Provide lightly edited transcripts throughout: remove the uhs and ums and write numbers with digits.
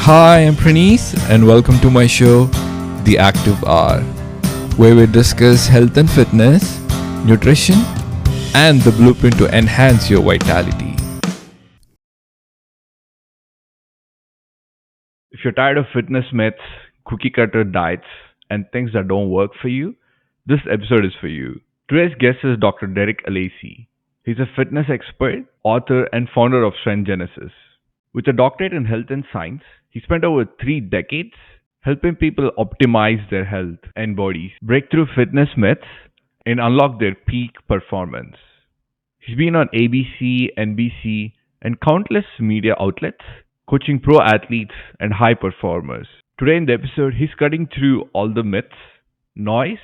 Hi, I'm Praneeth, and welcome to my show, The Active Hour, where we discuss health and fitness, nutrition, and the blueprint to enhance your vitality. If you're tired of fitness myths, cookie cutter diets, and things that don't work for you, this episode is for you. Today's guest is Dr. Derek Alessi. He's a fitness expert, author, and founder of Strength Genesis. With a doctorate in health and science, he spent over 3 decades helping people optimize their health and bodies, break through fitness myths, and unlock their peak performance. He's been on ABC, NBC, and countless media outlets, coaching pro athletes and high performers. Today in the episode, he's cutting through all the myths, noise,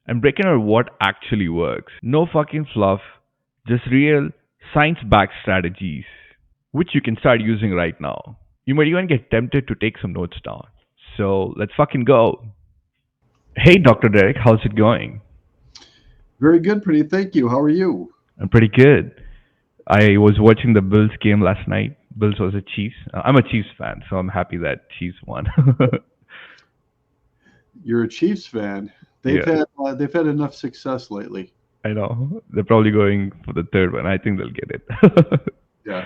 and breaking out what actually works. No fucking fluff, just real science backed strategies, which you can start using right now. You might even get tempted to take some notes down. So let's fucking go. Hey, Dr. Derek, how's it going? Very good, pretty. Thank you. How are you? I'm pretty good. I was watching the Bills game last night. Bills was a Chiefs. I'm a Chiefs fan, so I'm happy that Chiefs won. You're a Chiefs fan. Yeah, They've had enough success lately. I know. They're probably going for the third one. I think they'll get it. Yeah.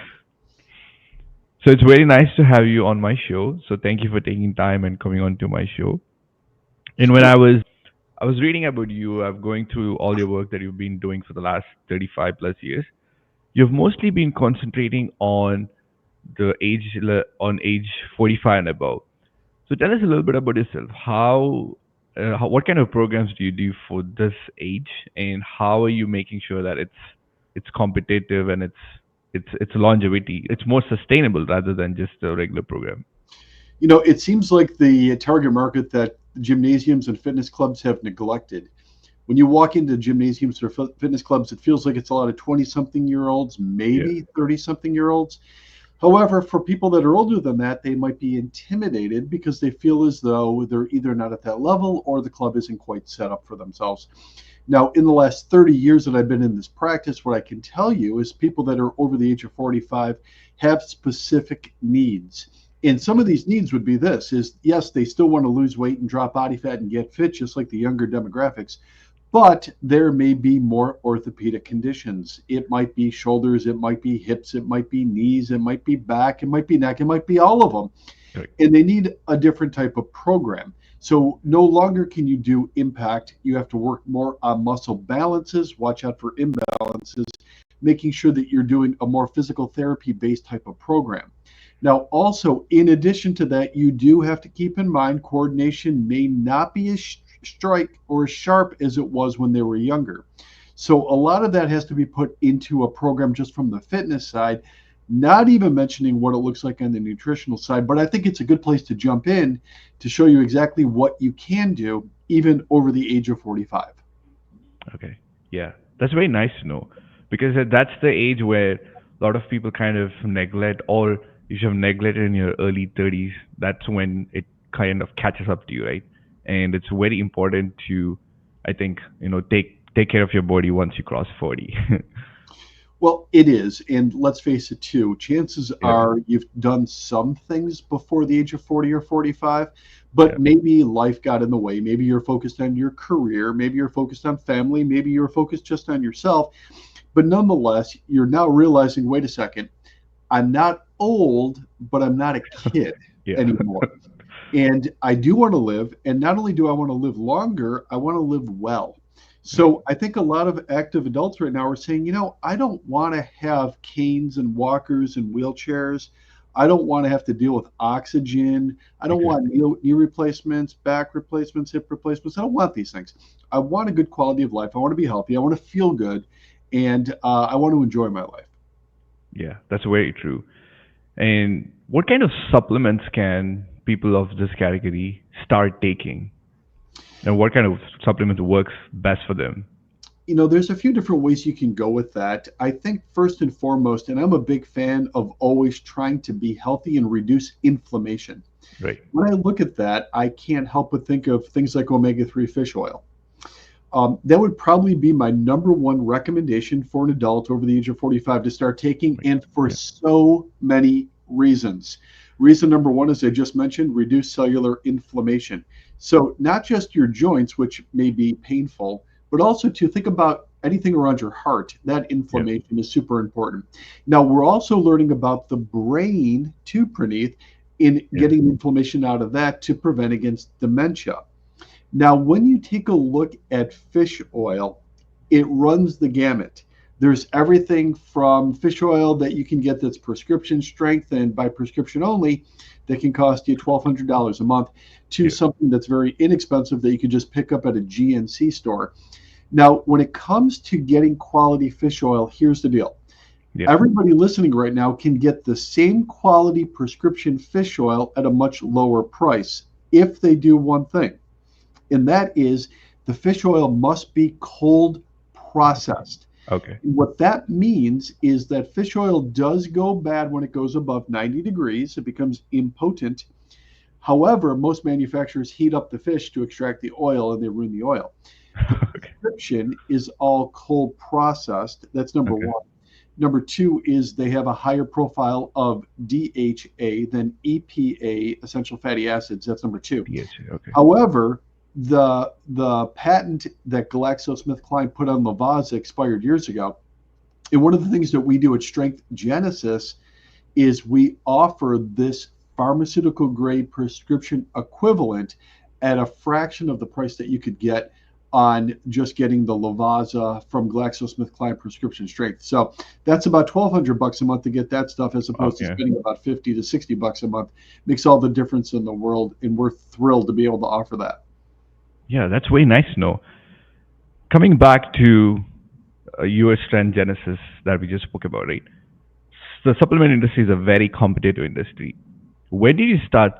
So it's very nice to have you on my show. So thank you for taking time and coming on to my show. And when Sure. I was reading about you, I'm going through all your work that you've been doing for the last 35 plus years. You've mostly been concentrating on age 45 and above. So tell us a little bit about yourself. What kind of programs do you do for this age, and how are you making sure that it's competitive and it's longevity, it's more sustainable rather than just a regular program? It seems like the target market that gymnasiums and fitness clubs have neglected. When you walk into gymnasiums or fitness clubs, it feels like it's a lot of 20-something-year-olds, Yeah. maybe 30-something-year-olds. However, for people that are older than that, they might be intimidated because they feel as though they're either not at that level or the club isn't quite set up for themselves. Now, in the last 30 years that I've been in this practice, what I can tell you is people that are over the age of 45 have specific needs. And some of these needs would be this is yes, they still want to lose weight and drop body fat and get fit, just like the younger demographics. But there may be more orthopedic conditions. It might be shoulders, it might be hips, it might be knees, it might be back, it might be neck, it might be all of them. Correct. And they need a different type of program. So no longer can you do impact. You have to work more on muscle balances, watch out for imbalances, making sure that you're doing a more physical therapy based type of program. Now, also, in addition to that, you do have to keep in mind coordination may not be as strike or as sharp as it was when they were younger. So a lot of that has to be put into a program just from the fitness side, not even mentioning what it looks like on the nutritional side. But I think it's a good place to jump in to show you exactly what you can do even over the age of 45. Okay. Yeah. That's very nice to know, because that's the age where a lot of people kind of neglect, or you should have neglected in your early 30s. That's when it kind of catches up to you, right? And it's very important to, I think, take care of your body once you cross 40. Well, it is. And let's face it, too. Chances Yeah. are you've done some things before the age of 40 or 45, Yeah. but maybe life got in the way. Maybe you're focused on your career. Maybe you're focused on family. Maybe you're focused just on yourself. But nonetheless, you're now realizing, wait a second, I'm not old, but I'm not a kid Yeah. anymore. And I do want to live. And not only do I want to live longer, I want to live well. Right. So I think a lot of active adults right now are saying, I don't want to have canes and walkers and wheelchairs. I don't want to have to deal with oxygen. I don't want Exactly. knee replacements, back replacements, hip replacements. I don't want these things. I want a good quality of life. I want to be healthy. I want to feel good. And I want to enjoy my life. Yeah, that's very true. And what kind of supplements can people of this category start taking? And what kind of supplement works best for them? There's a few different ways you can go with that. I think first and foremost, and I'm a big fan of always trying to be healthy and reduce inflammation. Right. When I look at that, I can't help but think of things like omega-3 fish oil. That would probably be my number one recommendation for an adult over the age of 45 to start taking, Right. and for Yeah. so many reasons. Reason number one, as I just mentioned, reduce cellular inflammation. So not just your joints, which may be painful, but also to think about anything around your heart. That Yeah. inflammation is super important. Now, we're also learning about the brain too, Praneeth, in Yeah. getting inflammation out of that to prevent against dementia. Now, when you take a look at fish oil, it runs the gamut. There's everything from fish oil that you can get that's prescription strength and by prescription only that can cost you $1,200 a month to Yeah. something that's very inexpensive that you can just pick up at a GNC store. Now, when it comes to getting quality fish oil, here's the deal. Yeah. Everybody listening right now can get the same quality prescription fish oil at a much lower price if they do one thing, and that is the fish oil must be cold processed. Okay. What that means is that fish oil does go bad when it goes above 90 degrees. It becomes impotent. However, most manufacturers heat up the fish to extract the oil and they ruin the oil. The Okay. prescription is all cold processed. That's number Okay. one. Number two is they have a higher profile of DHA than EPA, essential fatty acids. That's number two. DHA. Okay. However, the patent that GlaxoSmithKline put on Lavazza expired years ago. And one of the things that we do at Strength Genesis is we offer this pharmaceutical grade prescription equivalent at a fraction of the price that you could get on just getting the Lavazza from GlaxoSmithKline prescription strength. So that's about $1,200 a month to get that stuff, as opposed to Okay. spending about $50 to $60 a month. Makes all the difference in the world, and we're thrilled to be able to offer that. Yeah, that's very nice to know. Coming back to US trend genesis that we just spoke about, right? The supplement industry is a very competitive industry. When did you start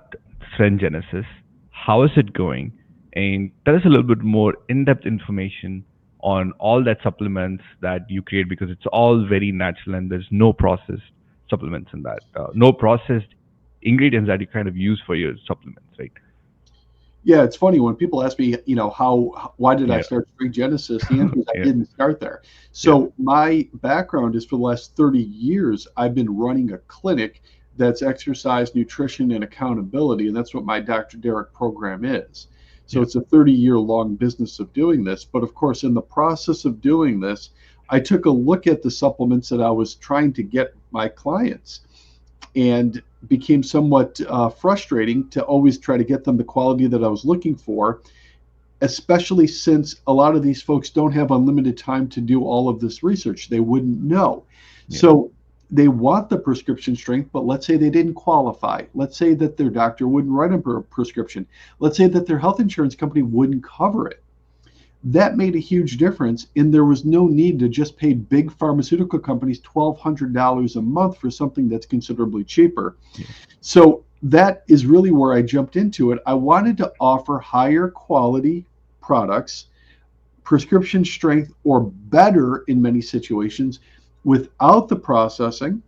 trend genesis? How is it going? And tell us a little bit more in-depth information on all that supplements that you create, because it's all very natural and there's no processed supplements in that, no processed ingredients that you kind of use for your supplements, right? Yeah, it's funny when people ask me, why did I Yeah. start Strength Genesis? The answer is I Yeah. didn't start there. Yeah. So my background is for the last 30 years, I've been running a clinic that's exercise, nutrition, and accountability. And that's what my Dr. Derek program is. So Yeah. it's a 30-year long business of doing this. But of course, in the process of doing this, I took a look at the supplements that I was trying to get my clients, and became somewhat frustrating to always try to get them the quality that I was looking for, especially since a lot of these folks don't have unlimited time to do all of this research. They wouldn't know. Yeah. So they want the prescription strength, but let's say they didn't qualify. Let's say that their doctor wouldn't write them a prescription. Let's say that their health insurance company wouldn't cover it. That made a huge difference, and there was no need to just pay big pharmaceutical companies $1,200 a month for something that's considerably cheaper. Yeah. So that is really where I jumped into it. I wanted to offer higher quality products, prescription strength or better in many situations, without the processing,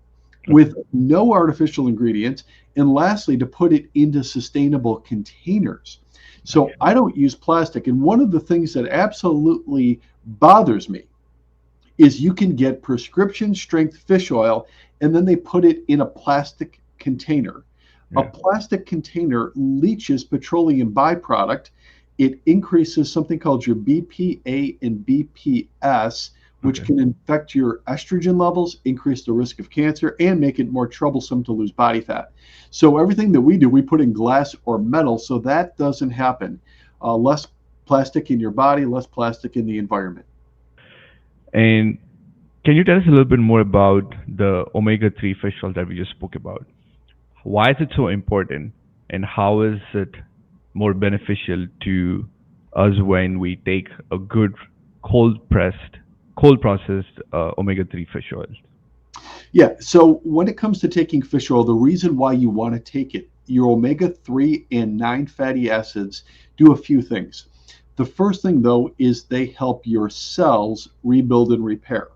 with no artificial ingredients, and lastly, to put it into sustainable containers. So Okay. I don't use plastic. And one of the things that absolutely bothers me is you can get prescription strength fish oil and then they put it in a plastic container. A Yeah. plastic container leaches petroleum byproduct. It increases something called your BPA and BPS, which Okay. can infect your estrogen levels, increase the risk of cancer, and make it more troublesome to lose body fat. So everything that we do, we put in glass or metal so that doesn't happen. Less plastic in your body, less plastic in the environment. And can you tell us a little bit more about the omega-3 fish oil that we just spoke about? Why is it so important, and how is it more beneficial to us when we take a good cold processed omega-3 fish oil? Yeah, so when it comes to taking fish oil, the reason why you want to take it, your omega-3 and 9 fatty acids do a few things. The first thing, though, is they help your cells rebuild and repair.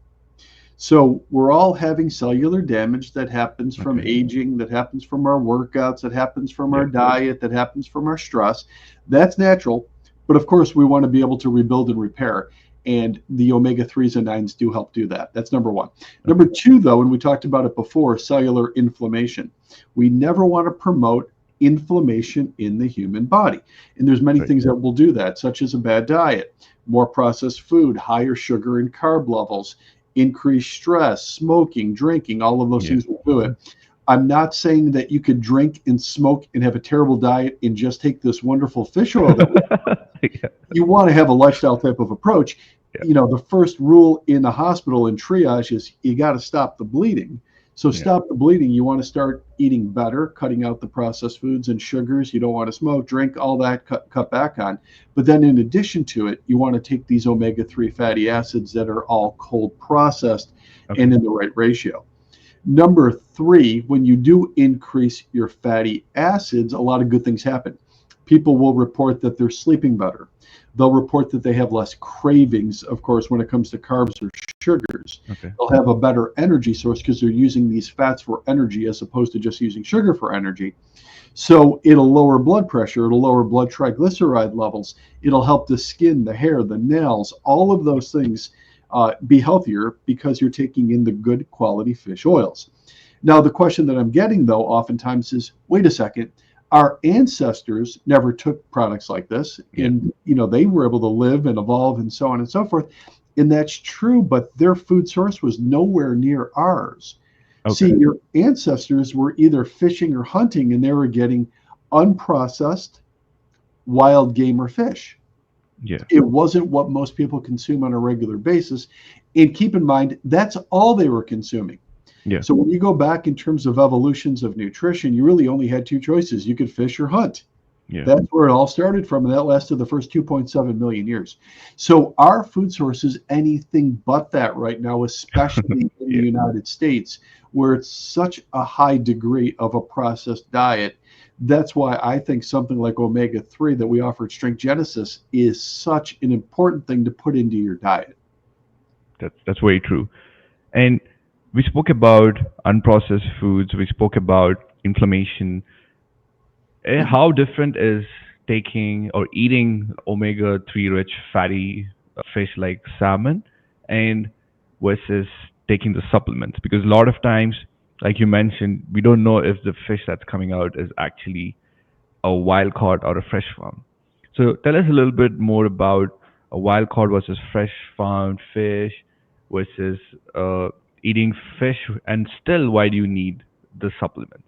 So we're all having cellular damage that happens from Okay. aging, that happens from our workouts, that happens from Yeah. our diet, that happens from our stress. That's natural. But of course, we want to be able to rebuild and repair. And the omega-3s and 9s do help do that. That's number one. Okay. Number two, though, and we talked about it before, cellular inflammation. We never want to promote inflammation in the human body. And there's many Right. things that will do that, such as a bad diet, more processed food, higher sugar and carb levels, increased stress, smoking, drinking, all of those Yeah. things will do it. I'm not saying that you could drink and smoke and have a terrible diet and just take this wonderful fish oil that Yeah. you want to have a lifestyle type of approach. Yeah. You know, the first rule in the hospital in triage is you got to stop the bleeding. So Yeah. stop the bleeding. You want to start eating better, cutting out the processed foods and sugars. You don't want to smoke, drink, all that, cut back on. But then in addition to it, you want to take these omega-3 fatty acids that are all cold processed Okay. and in the right ratio. Number three, when you do increase your fatty acids, a lot of good things happen. People will report that they're sleeping better. They'll report that they have less cravings, of course, when it comes to carbs or sugars. Okay. They'll have a better energy source because they're using these fats for energy as opposed to just using sugar for energy. So it'll lower blood pressure, it'll lower blood triglyceride levels, it'll help the skin, the hair, the nails, all of those things be healthier because you're taking in the good quality fish oils. Now, the question that I'm getting, though, oftentimes is, wait a second, our ancestors never took products like this, and they were able to live and evolve and so on and so forth. And that's true, but their food source was nowhere near ours. Okay. See, your ancestors were either fishing or hunting, and they were getting unprocessed wild game or fish. Yeah. It wasn't what most people consume on a regular basis. And keep in mind, that's all they were consuming. Yeah. So when you go back in terms of evolutions of nutrition, you really only had two choices. You could fish or hunt. Yeah. That's where it all started from, and that lasted the first 2.7 million years. So our food source is anything but that right now, especially in the United States, where it's such a high degree of a processed diet. That's why I think something like omega-3 that we offer at Strength Genesis is such an important thing to put into your diet. That's very true. And we spoke about unprocessed foods. We spoke about inflammation. How different is taking or eating omega-3 rich fatty fish like salmon and versus taking the supplements? Because a lot of times, like you mentioned, we don't know if the fish that's coming out is actually a wild caught or a fresh farm. So tell us a little bit more about a wild caught versus fresh farmed fish versus eating fish, and still why do you need the supplements?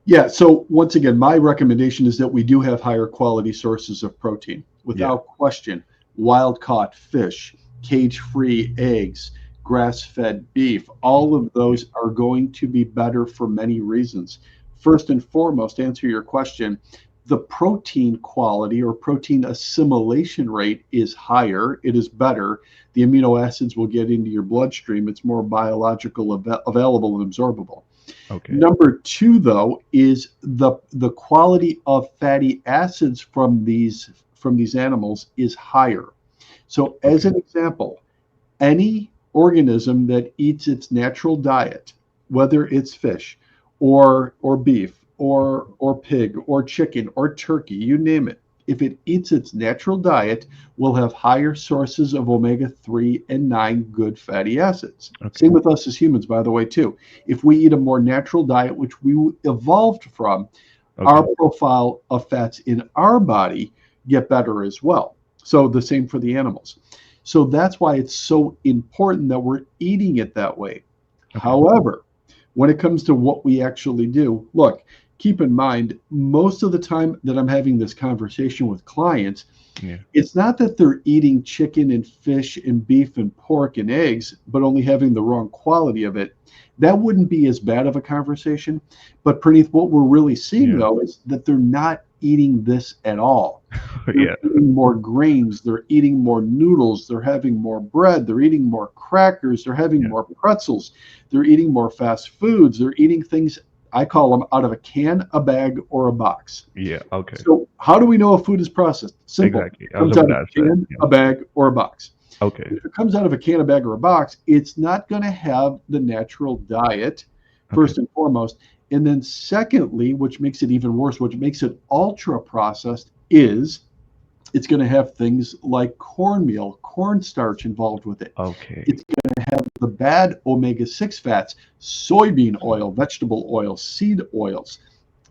Yeah, so once again, my recommendation is that we do have higher quality sources of protein. Without question, wild caught fish, cage free eggs, grass fed beef, all of those are going to be better for many reasons. First and foremost, to answer your question, the protein quality or protein assimilation rate is higher. It is better. The amino acids will get into your bloodstream. It's more biological available and absorbable. Okay. Number two, though, is the quality of fatty acids from these animals is higher. So, as an example, any organism that eats its natural diet, whether it's fish or beef or pig or chicken or turkey, you name it, if it eats its natural diet, will have higher sources of omega-3 and 9 good fatty acids. Okay. Same with us as humans, by the way, too. If we eat a more natural diet, which we evolved from, our profile of fats in our body get better as well. So the same for the animals. So that's why it's so important that we're eating it that way. However, when it comes to what we actually do, look, keep in mind, most of the time that I'm having this conversation with clients, it's not that they're eating chicken and fish and beef and pork and eggs, but only having the wrong quality of it. That wouldn't be as bad of a conversation. But Praneeth, what we're really seeing, though, is that they're not eating this at all. They're eating more grains, they're eating more noodles, they're having more bread, they're eating more crackers, they're having more pretzels, they're eating more fast foods, they're eating things, I call them, out of a can, a bag, or a box. So how do we know if food is processed? Simple. It comes out of a can, a bag, or a box. If it comes out of a can, a bag, or a box, it's not going to have the natural diet, first and foremost. And then secondly, which makes it even worse, which makes it ultra processed, is It's going to have things like cornmeal, cornstarch involved with it. Okay. It's going to have the bad omega-6 fats, soybean oil, vegetable oil, seed oils.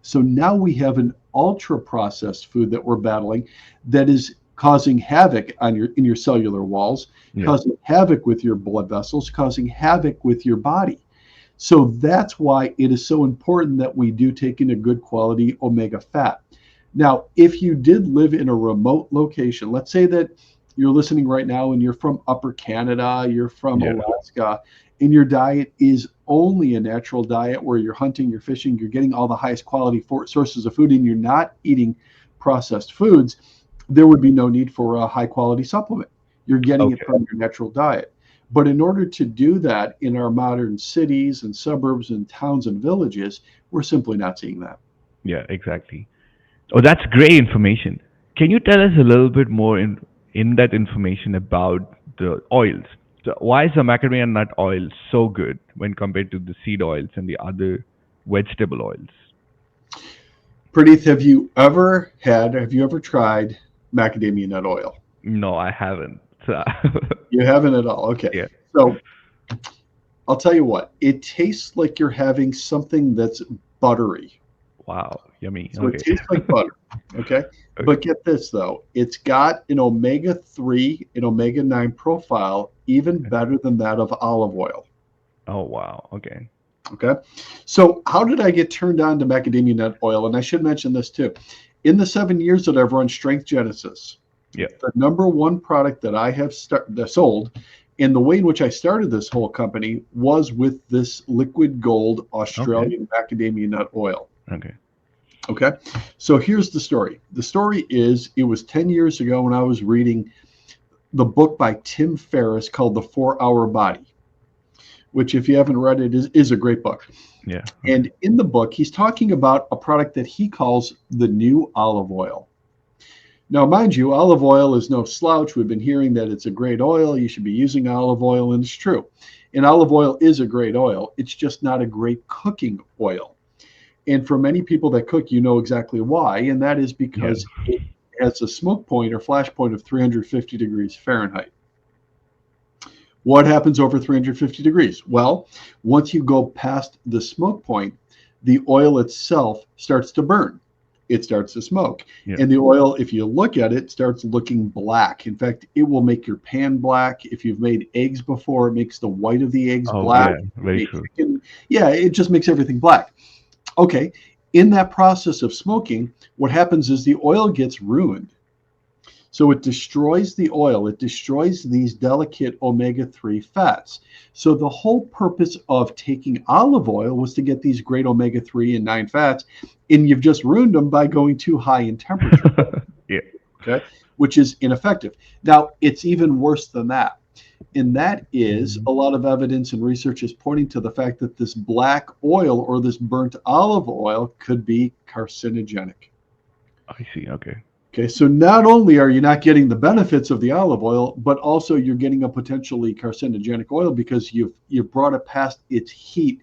So now we have an ultra processed food that we're battling that is causing havoc on your in your cellular walls, Yeah. causing havoc with your blood vessels, causing havoc with your body. So that's why it is so important that we do take in a good quality omega fat. Now, if you did live in a remote location, let's say that you're listening right now and you're from Upper Canada, you're from Yeah. Alaska, and your diet is only a natural diet where you're hunting, you're fishing, you're getting all the highest quality sources of food, and you're not eating processed foods, there would be no need for a high quality supplement. You're getting it Okay. from your natural diet. But in order to do that in our modern cities and suburbs and towns and villages, we're simply not seeing that. Yeah, exactly. Oh, that's great information. Can you tell us a little bit more in that information about the oils? So why is the macadamia nut oil so good when compared to the seed oils and the other vegetable oils? Pradeep, have you ever tried macadamia nut oil? No, I haven't. So, You haven't at all. Okay. yeah. So I'll tell you what, it tastes like you're having something that's buttery. Wow. Yummy. So it Okay. tastes like butter. Okay. Okay. But get this though, it's got an omega-3 and omega-9 profile even better than that of olive oil. Oh, wow. Okay. Okay. So how did I get turned on to macadamia nut oil? And I should mention this too. In the 7 years that I've run Strength Genesis, Yeah. the number one product that I have sold, and the way in which I started this whole company was with this liquid gold Okay. Australian macadamia nut oil. Okay. Okay. So here's the story. The story is it was 10 years ago when I was reading the book by Tim Ferriss called The 4 Hour Body, which, if you haven't read it, is a great book. Yeah. Okay. And in the book, he's talking about a product that he calls the new olive oil. Now, mind you, olive oil is no slouch. We've been hearing that it's a great oil. You should be using olive oil, and it's true. And olive oil is a great oil. It's just not a great cooking oil. And for many people that cook, you know exactly why, and that is Yeah. because it has a smoke point or flash point of 350 degrees Fahrenheit. What happens over 350 degrees? Well, once you go past the smoke point, the oil itself starts to burn. It starts to smoke. Yeah. And the oil, if you look at it, starts looking black. In fact, it will make your pan black. If you've made eggs before, it makes the white of the eggs Oh, black. yeah. Very true. Yeah, it just makes everything black. Okay, in that process of smoking, what happens is the oil gets ruined. So it destroys the oil, it destroys these delicate omega-3 fats. So the whole purpose of taking olive oil was to get these great omega-3 and 9 fats, and you've just ruined them by going too high in temperature, Yeah. okay? Which is ineffective. Now, it's even worse than that. And that is a lot of evidence and research is pointing to the fact that this black oil or this burnt olive oil could be carcinogenic. I see. Okay. Okay, so not only are you not getting the benefits of the olive oil, but also you're getting a potentially carcinogenic oil because you've brought it past its heat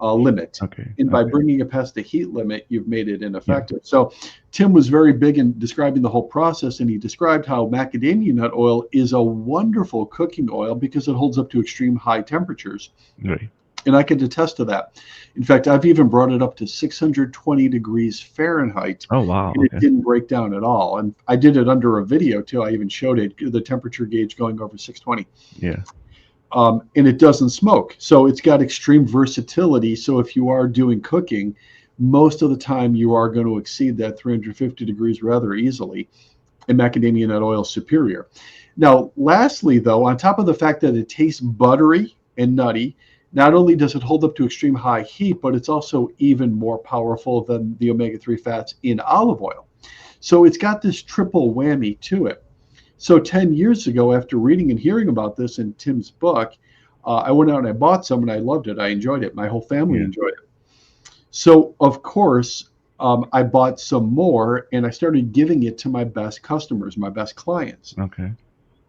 limit. Okay. And by Okay. bringing it past the heat limit, you've made it Yeah. ineffective. So Tim was very big in describing the whole process, and he described how macadamia nut oil is a wonderful cooking oil because it holds up to extreme high temperatures. Right. And I can attest to that. In fact, I've even brought it up to 620 degrees Fahrenheit, Oh, wow. and it Okay. didn't break down at all. And I did it under a video too. I even showed it, the temperature gauge going over 620. Yeah. And it doesn't smoke. So it's got extreme versatility. So if you are doing cooking, most of the time you are going to exceed that 350 degrees rather easily. And macadamia nut oil is superior. Now, lastly, though, on top of the fact that it tastes buttery and nutty, not only does it hold up to extreme high heat, but it's also even more powerful than the omega-3 fats in olive oil. So it's got this triple whammy to it. So 10 years ago, after reading and hearing about this in Tim's book, I went out and I bought some and I loved it. I enjoyed it. My whole family Yeah. enjoyed it. So, of course, I bought some more and I started giving it to my best customers, my best clients, Okay.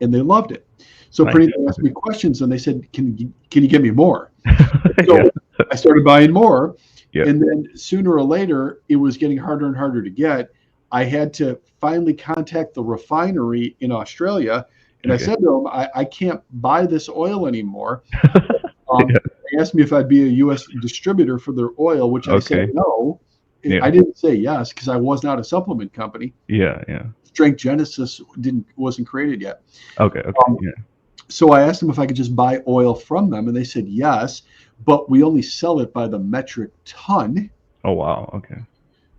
and they loved it. So Nice. pretty they asked me questions and they said, can you give me more? So Yeah. I started buying more. Yeah. And then sooner or later, it was getting harder and harder to get. I had to finally contact the refinery in Australia, and I Okay. said to them, I can't buy this oil anymore. Yeah. They asked me if I'd be a U.S. distributor for their oil, which I said Okay. no. Yeah. I didn't say yes because I was not a supplement company. Yeah. Yeah. Strength Genesis wasn't created yet. Okay. Okay. Um, Yeah. so I asked them if I could just buy oil from them, and they said yes, but we only sell it by the metric ton. Oh wow. Okay.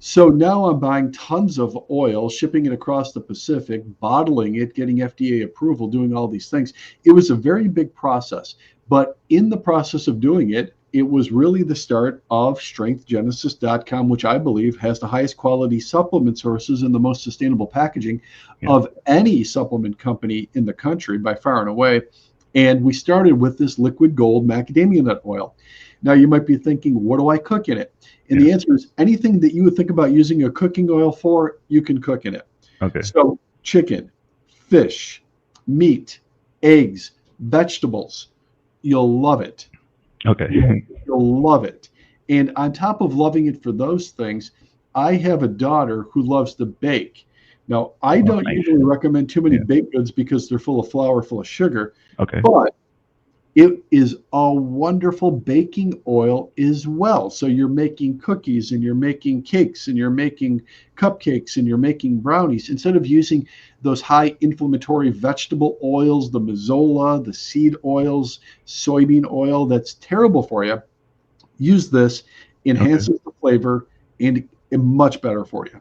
So now I'm buying tons of oil, shipping it across the Pacific, bottling it, getting FDA approval, doing all these things. It was a very big process. But in the process of doing it, it was really the start of strengthgenesis.com, which I believe has the highest quality supplement sources and the most sustainable packaging Yeah. of any supplement company in the country by far and away. And we started with this liquid gold macadamia nut oil. Now you might be thinking, what do I cook in it? And Yeah. the answer is anything that you would think about using a cooking oil for, you can cook in it. Okay. So chicken, fish, meat, eggs, vegetables, you'll love it. You'll, Okay. you'll love it. And on top of loving it for those things, I have a daughter who loves to bake. Now, I Oh, don't nice. usually recommend too many Yeah. baked goods because they're full of flour, full of sugar, Okay. but it is a wonderful baking oil as well. So you're making cookies and you're making cakes and you're making cupcakes and you're making brownies. Instead of using those high inflammatory vegetable oils, the mazola, the seed oils, soybean oil, that's terrible for you, use this, Okay. enhances the flavor, and much better for you.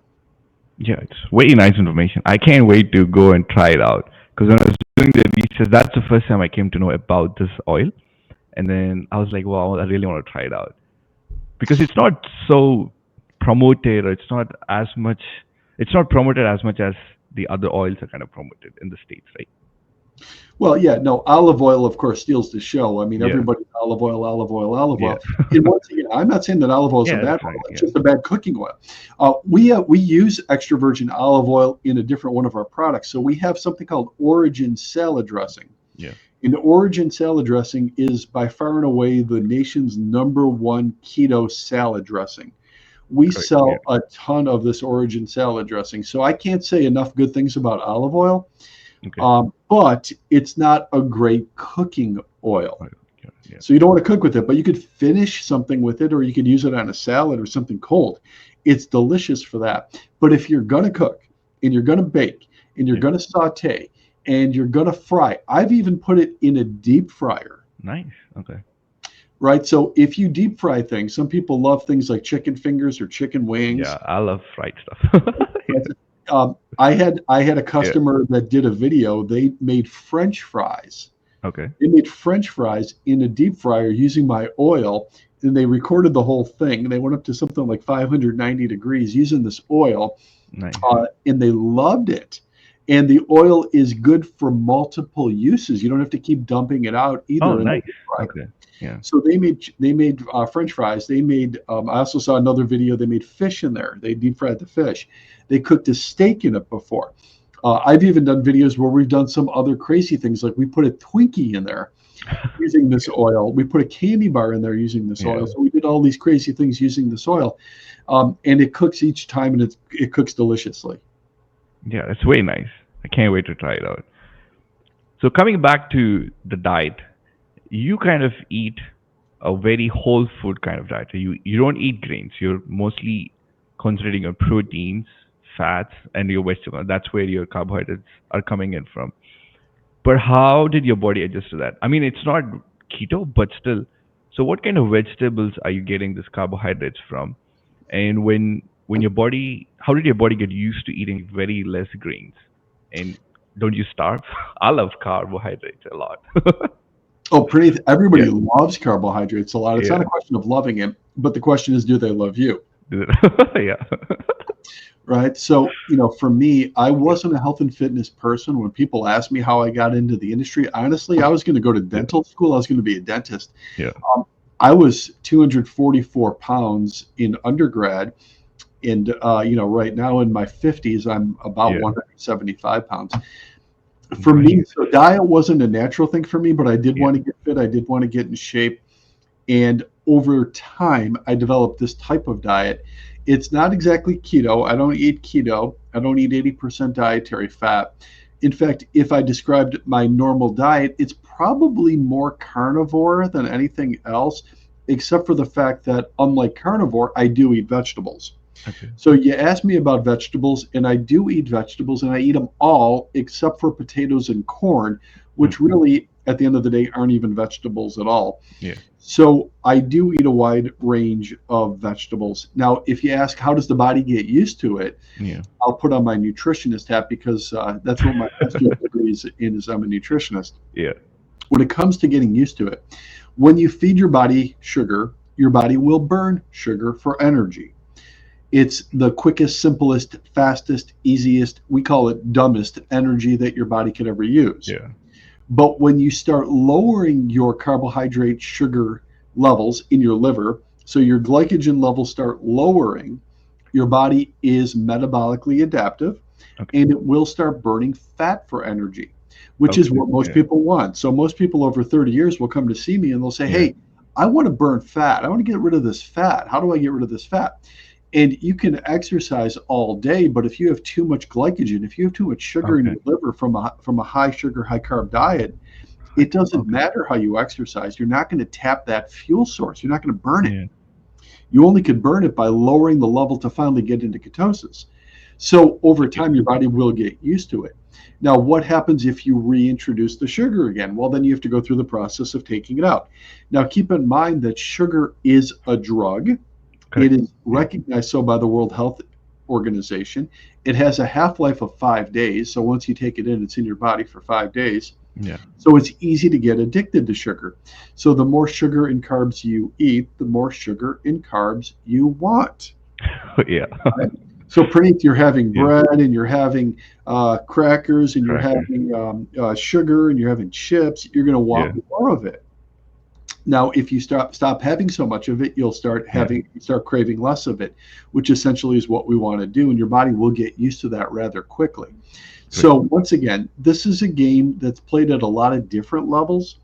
Yeah, it's very nice information. I can't wait to go and try it out. Because when I was doing the research, that's the first time I came to know about this oil. And then I was like, wow, I really want to try it out. Because it's not so promoted, or it's not promoted as much as the other oils are kind of promoted in the States, right? Well, yeah, no, olive oil, of course, steals the show. I mean, Yeah. everybody, olive oil, olive oil, olive Yeah. oil. And once again, I'm not saying that olive oil is a Yeah, bad that's oil. right. It's Yeah. just a bad cooking oil. We use extra virgin olive oil in a different one of our products. So we have something called Origin salad dressing. Yeah. And the Origin salad dressing is by far and away the nation's #1 keto salad dressing. We Correct. Yeah. sell a ton of this Origin salad dressing. So I can't say enough good things about olive oil. Okay. But it's not a great cooking oil. Right. Yeah. Yeah. So you don't want to cook with it, but you could finish something with it, or you could use it on a salad or something cold. It's delicious for that. But if you're going to cook and you're going to bake and you're Yeah. going to saute and you're going to fry, I've even put it in a deep fryer, Nice. Okay. right? So if you deep fry things, some people love things like chicken fingers or chicken wings. Yeah, I love fried stuff. I had a Yeah. customer that did a video. They made French fries. Okay. They made French fries in a deep fryer using my oil, and they recorded the whole thing. And they went up to something like 590 degrees using this oil, Nice. and they loved it. And the oil is good for multiple uses. You don't have to keep dumping it out Oh, either in the nice. deep fryer. Okay. Yeah. So they made French fries. They made. I also saw another video. They made fish in there. They deep fried the fish. They cooked a steak in it before. I've even done videos where we've done some other crazy things, like we put a Twinkie in there using this oil. We put a candy bar in there using this Yeah. oil. So we did all these crazy things using this oil, and it cooks each time, and it cooks deliciously. Yeah, it's very nice. I can't wait to try it out. So coming back to the diet, you kind of eat a very whole food kind of diet. You don't eat grains. You're mostly concentrating on proteins, fats, and your vegetables. That's where your carbohydrates are coming in from. But how did your body adjust to that? I mean, it's not keto, but still. So what kind of vegetables are you getting this carbohydrates from? And when your body, how did your body get used to eating very less grains? And don't you starve? I love carbohydrates a lot. Oh, Praneeth, everybody Yeah, loves carbohydrates a lot. It's not yeah, a question of loving it, but the question is, do they love you? yeah, Right. So, for me, I wasn't a health and fitness person. When people ask me how I got into the industry, honestly, I was going to go to yeah, dental school. I was going to be a dentist. yeah. Um, I was 244 pounds in undergrad. And, right now in my 50s, I'm about Yeah. 175 pounds. For me, Nice. so diet wasn't a natural thing for me, but I did Yeah. want to get fit. I did want to get in shape. And over time, I developed this type of diet. It's not exactly keto. I don't eat keto. I don't eat 80% dietary fat. In fact, if I described my normal diet, it's probably more carnivore than anything else, except for the fact that, unlike carnivore, I do eat vegetables. Okay. So you asked me about vegetables, and I do eat vegetables, and I eat them all except for potatoes and corn, which Mm. really, at the end of the day, aren't even vegetables at all. Yeah. So I do eat a wide range of vegetables. Now, if you ask how does the body get used to it, Yeah. I'll put on my nutritionist hat because that's what my master's degree is in. Is I'm a nutritionist. Yeah. When it comes to getting used to it, when you feed your body sugar, your body will burn sugar for energy. It's the quickest, simplest, fastest, easiest, we call it dumbest energy that your body could ever use. Yeah. But when you start lowering your carbohydrate sugar levels in your liver, so your glycogen levels start lowering, your body is metabolically adaptive Okay. and it will start burning fat for energy, which is Okay. what most Yeah. people want. So most people over 30 years will come to see me and they'll say, Yeah. hey, I want to burn fat. I want to get rid of this fat. How do I get rid of this fat? And you can exercise all day, but if you have too much glycogen, if you have too much sugar in Okay. your liver from a high sugar, high carb diet, it doesn't Okay. matter how you exercise. You're not going to tap that fuel source. You're not going to burn it. Yeah. You only could burn it by lowering the level to finally get into ketosis. So over Yeah. time, your body will get used to it. Now, what happens if you reintroduce the sugar again? Well, then you have to go through the process of taking it out. Now, keep in mind that sugar is a drug. It Correct. is Yeah. recognized so by the World Health Organization. It has a half-life of 5 days. So once you take it in, it's in your body for 5 days. Yeah. So it's easy to get addicted to sugar. So the more sugar and carbs you eat, the more sugar and carbs you want. Yeah. Right? So Praneeth, you're having Yeah. bread and you're having crackers and you're Crackers. having sugar and you're having chips. You're going to Yeah. want more of it. Now, if you stop having so much of it, you'll Yeah. start craving less of it, which essentially is what we want to do, and your body will get used to that rather quickly. Good. So once again, this is a game that's played at a lot of different levels,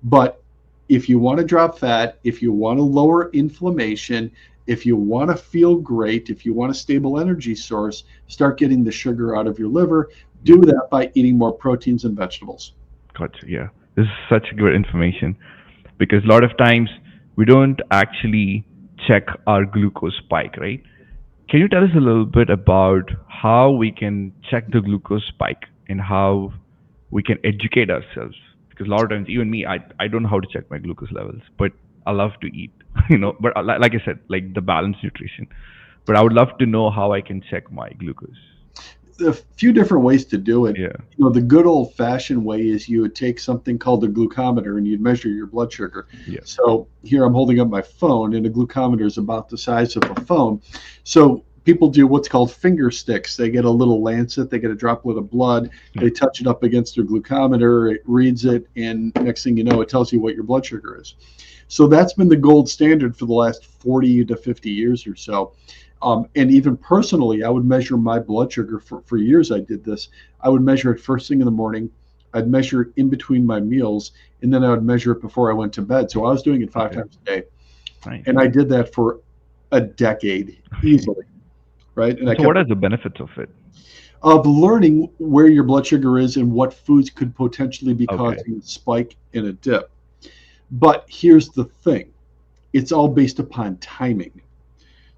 but if you want to drop fat, if you want to lower inflammation, if you want to feel great, if you want a stable energy source, start getting the sugar out of your liver. Yeah. Do that by eating more proteins and vegetables. Gotcha. Yeah. This is such good information because a lot of times we don't actually check our glucose spike, right? Can you tell us a little bit about how we can check the glucose spike and how we can educate ourselves? Because a lot of times, even me, I don't know how to check my glucose levels, but I love to eat, But like I said, like the balanced nutrition. But I would love to know how I can check my glucose. A few different ways to do it. Yeah. The good old fashioned way is you would take something called a glucometer and you'd measure your blood sugar. Yeah. So here I'm holding up my phone, and a glucometer is about the size of a phone. So people do what's called finger sticks. They get a little lancet, they get a droplet of blood, they touch it up against their glucometer, it reads it, and next thing you know, it tells you what your blood sugar is. So that's been the gold standard for the last 40 to 50 years or so. And even personally, I would measure my blood sugar for years. I did this. I would measure it first thing in the morning. I'd measure it in between my meals, and then I would measure it before I went to bed. So I was doing it five Okay. times a day, Nice. and I did that for a decade easily, right? And I So, what kept are the benefits of it? of learning where your blood sugar is and what foods could potentially be Okay. causing a spike and a dip. But here's the thing: it's all based upon timing.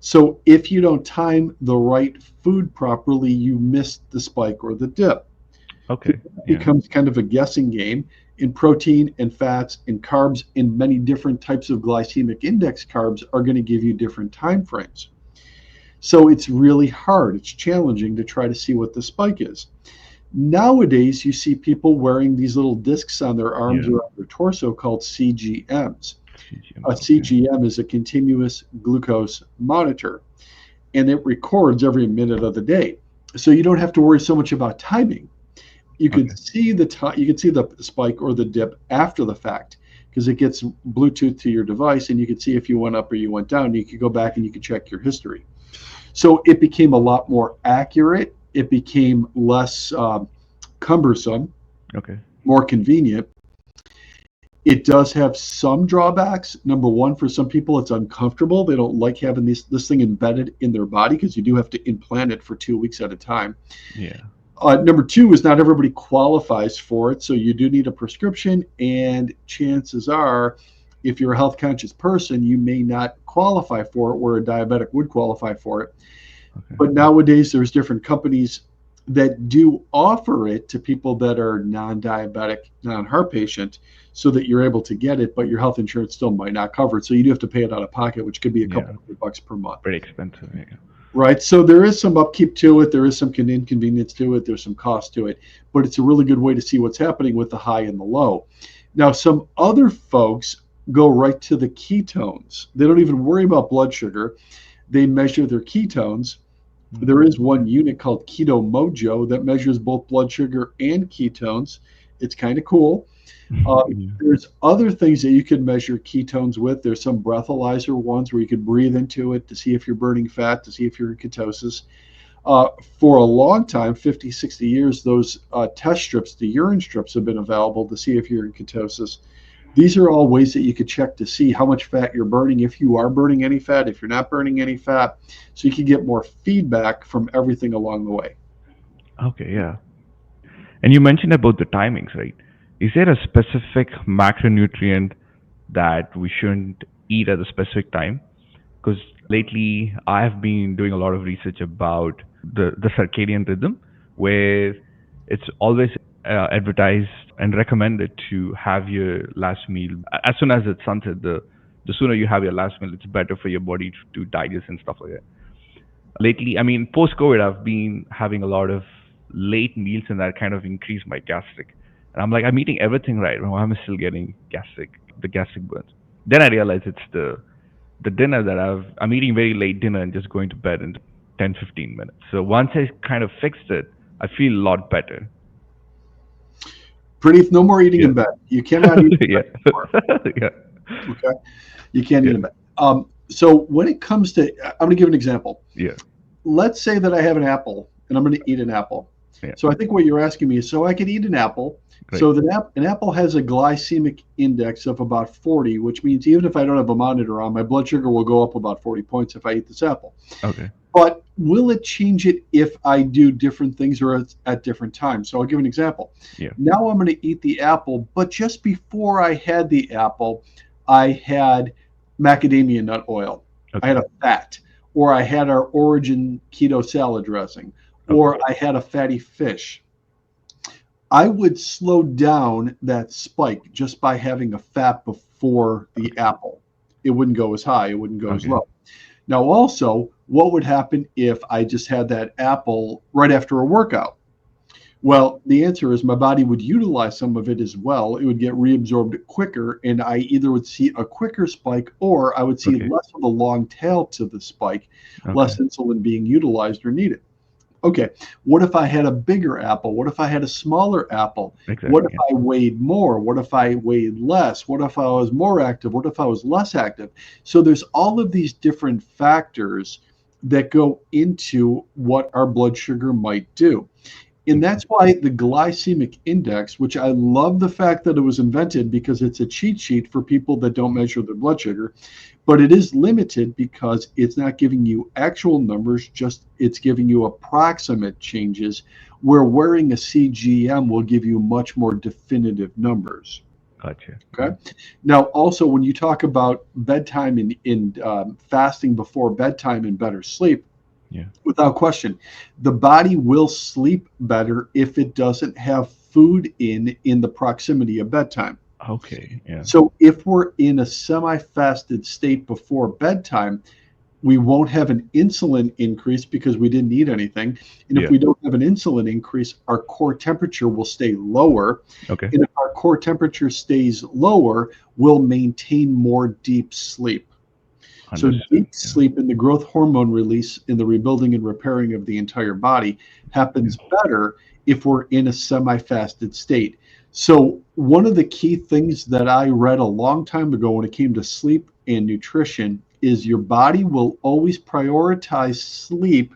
So if you don't time the right food properly, you miss the spike or the dip. Okay. It Yeah. becomes kind of a guessing game. In protein and fats and carbs and many different types of glycemic index carbs are going to give you different time frames. So it's really hard. It's challenging to try to see what the spike is. Nowadays, you see people wearing these little discs on their arms Yeah. or on their torso called CGMs. CGMs. A Okay. CGM is a continuous glucose monitor, and it records every minute of the day. So you don't have to worry so much about timing. You can Okay. see the time, you can see the spike or the dip after the fact because it gets Bluetooth to your device, and you can see if you went up or you went down. You can go back and you can check your history. So it became a lot more accurate. It became less cumbersome, Okay. more convenient. It does have some drawbacks. Number one, for some people, it's uncomfortable. They don't like having this thing embedded in their body because you do have to implant it for 2 weeks at a time. Yeah. Number two is not everybody qualifies for it, so you do need a prescription, and chances are, if you're a health conscious person, you may not qualify for it, where a diabetic would qualify for it. Okay. But nowadays, there's different companies that do offer it to people that are non-diabetic, non-heart patient, so that you're able to get it, but your health insurance still might not cover it. So you do have to pay it out of pocket, which could be a couple Yeah. $100 per month. Pretty expensive. Yeah. Right. So there is some upkeep to it. There is some inconvenience to it. There's some cost to it, but it's a really good way to see what's happening with the high and the low. Now, some other folks go right to the ketones. They don't even worry about blood sugar. They measure their ketones. There is one unit called Keto Mojo that measures both blood sugar and ketones. It's kind of cool. Yeah. There's other things that you can measure ketones with. There's some breathalyzer ones where you can breathe into it to see if you're burning fat, to see if you're in ketosis. For a long time, 50, 60 years, those test strips, the urine strips, have been available to see if you're in ketosis. These are all ways that you could check to see how much fat you're burning, if you are burning any fat, if you're not burning any fat, so you can get more feedback from everything along the way. Okay. Yeah. And you mentioned about the timings, right? Is there a specific macronutrient that we shouldn't eat at a specific time? Because lately I have been doing a lot of research about the circadian rhythm, where it's always advertised and recommended to have your last meal as soon as it's sunset. The sooner you have your last meal, it's better for your body to digest and stuff like that. Lately, I mean, post COVID, I've been having a lot of late meals, and that kind of increased my gastric. And I'm like, I'm eating everything right. Why am I still getting the gastric burns? Then I realized it's the dinner that I'm eating very late dinner and just going to bed in 10, 15 minutes. So once I kind of fixed it, I feel a lot better. Pretty, no more eating Yeah. in bed. You cannot eat in Yeah. bed anymore. Yeah. Okay, you can't eat Yeah. in bed. So when it comes to, I'm going to give an example. Yeah. Let's say that I have an apple and I'm going to eat an apple. Yeah. So I think what you're asking me is, so I could eat an apple. Right. So an apple has a glycemic index of about 40, which means even if I don't have a monitor on, my blood sugar will go up about 40 points if I eat this apple. Okay. But will it change it if I do different things or at different times? So I'll give an example. Yeah. Now I'm going to eat the apple, but just before I had the apple, I had macadamia nut oil. Okay. I had a fat, or I had our Origin keto salad dressing, or Okay. I had a fatty fish. I would slow down that spike just by having a fat before the apple. It wouldn't go as high, it wouldn't go as Okay. low. Now, also, what would happen if I just had that apple right after a workout? Well, the answer is my body would utilize some of it as well. It would get reabsorbed quicker, and I either would see a quicker spike or I would see Okay. less of a long tail to the spike, Okay. less insulin being utilized or needed. Okay, what if I had a bigger apple? What if I had a smaller apple? Exactly. What if I weighed more? What if I weighed less? What if I was more active? What if I was less active? So there's all of these different factors that go into what our blood sugar might do. And that's why the glycemic index, which I love the fact that it was invented because it's a cheat sheet for people that don't measure their blood sugar, but it is limited because it's not giving you actual numbers, just it's giving you approximate changes, where wearing a CGM will give you much more definitive numbers. Gotcha. Okay. Now, also, when you talk about bedtime in fasting before bedtime and better sleep, Yeah. without question, the body will sleep better if it doesn't have food in the proximity of bedtime. Okay. Yeah. So if we're in a semi-fasted state before bedtime, we won't have an insulin increase because we didn't eat anything. And if Yeah. we don't have an insulin increase, our core temperature will stay lower. Okay. And if our core temperature stays lower, we'll maintain more deep sleep. So Understood. deep Yeah. sleep and the growth hormone release in the rebuilding and repairing of the entire body happens better if we're in a semi-fasted state. So one of the key things that I read a long time ago when it came to sleep and nutrition is your body will always prioritize sleep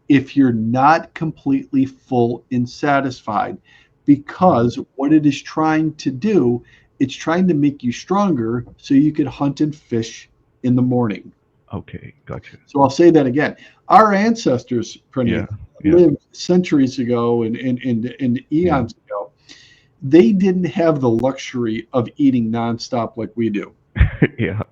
if you're not completely full and satisfied, because what it is trying to do It's trying to make you stronger so you could hunt and fish in the morning. Okay, gotcha. So I'll say that again. Our ancestors, Yeah, Praneeth, yeah, lived centuries ago and yeah, eons ago. They didn't have the luxury of eating nonstop like we do. yeah.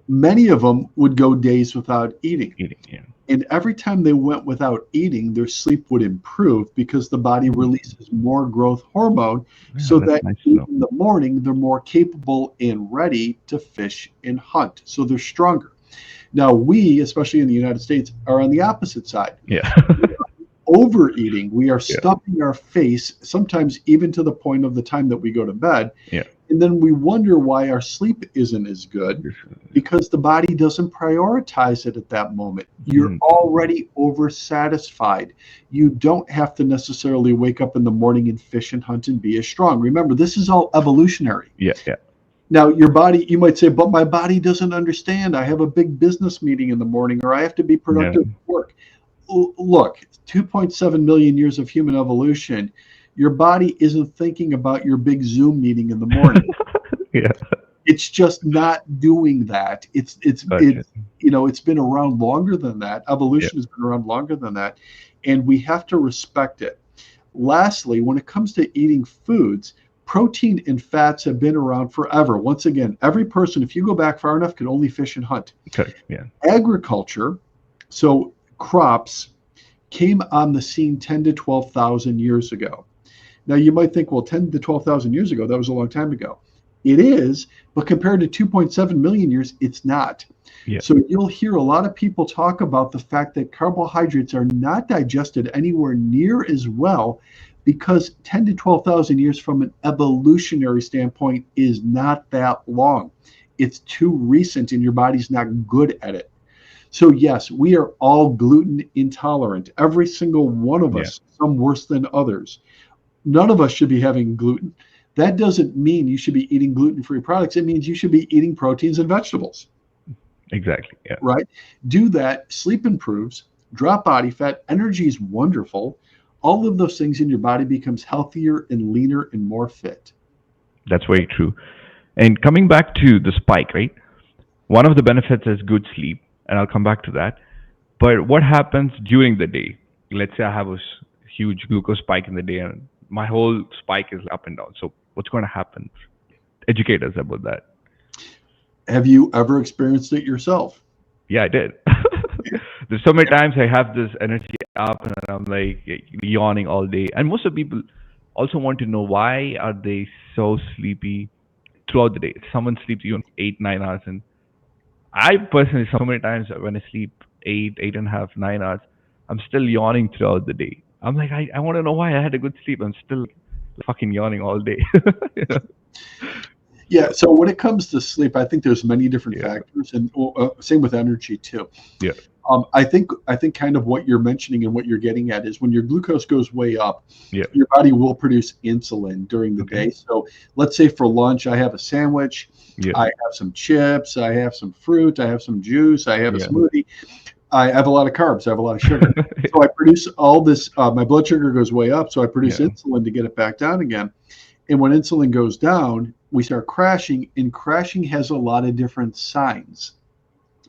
Many of them would go days without eating. Eating, yeah. And every time they went without eating, their sleep would improve because the body Mm, releases more growth hormone yeah, so that's that nice to in know. the morning they're more capable and ready to fish and hunt. So they're stronger. Now, we, especially in the United States, are on the opposite side. Yeah, Overeating, we are yeah, stuffing our face, sometimes even to the point of the time that we go to bed. yeah. And then we wonder why our sleep isn't as good Yes, because the body doesn't prioritize it at that moment. You're mm, already oversatisfied. You don't have to necessarily wake up in the morning and fish and hunt and be as strong. Remember, this is all evolutionary. yeah, yeah, Now, your body, you might say, but my body doesn't understand. I have a big business meeting in the morning or I have to be yeah, productive at work. Look, 2.7 million years of human evolution. Your body isn't thinking about your big Zoom meeting in the morning. yeah. It's just not doing that. Gotcha. It's been around longer than that. Yeah, Evolution has been around longer than that, and we have to respect it. Lastly, when it comes to eating foods, protein and fats have been around forever. Once again, every person, if you go back far enough, can only fish and hunt. correct. Yeah, Agriculture, so crops, came on the scene 10 to 12,000 years ago. Now, you might think, well, 10 to 12,000 years ago, that was a long time ago. It is, but compared to 2.7 million years, it's not. yeah, So you'll hear a lot of people talk about the fact that carbohydrates are not digested anywhere near as well because 10 to 12,000 years from an evolutionary standpoint is not that long. It's too recent and your body's not good at it. So, yes, we are all gluten intolerant, every single one of yeah. us, some worse than others. None of us should be having gluten. That doesn't mean you should be eating gluten-free products. It means you should be eating proteins and vegetables, Exactly. Yeah, right? Do that, sleep improves, drop body fat, energy is wonderful. All of those things in your body becomes healthier and leaner and more fit. that's very true. And coming back to the spike, right? One of the benefits is good sleep, and I'll come back to that. But what happens during the day? Let's say I have a huge glucose spike in the day, and my whole spike is up and down. So what's going to happen? Educate us about that. Have you ever experienced it yourself? Yeah, I did. There's so many times I have this energy up, and I'm like yawning all day. And most of the people also want to know why are they so sleepy throughout the day. Someone sleeps even 8, 9 hours, and I personally, so many times when I sleep 8, 8.5, 9 hours, I'm still yawning throughout the day. I'm like, I want to know why I had a good sleep. I'm still fucking yawning all day. You know? Yeah, so when it comes to sleep, I think there's many different Yeah, factors, and same with energy too. yeah, I think kind of what you're mentioning and what you're getting at is when your glucose goes way up, yeah. your body will produce insulin during the Okay. day. So let's say for lunch, I have a sandwich, Yeah, I have some chips, I have some fruit, I have some juice, I have a yeah. smoothie. I have a lot of carbs, I have a lot of sugar. So I produce all this, my blood sugar goes way up, so I produce Yeah. insulin to get it back down again. And when insulin goes down, we start crashing, and crashing has a lot of different signs.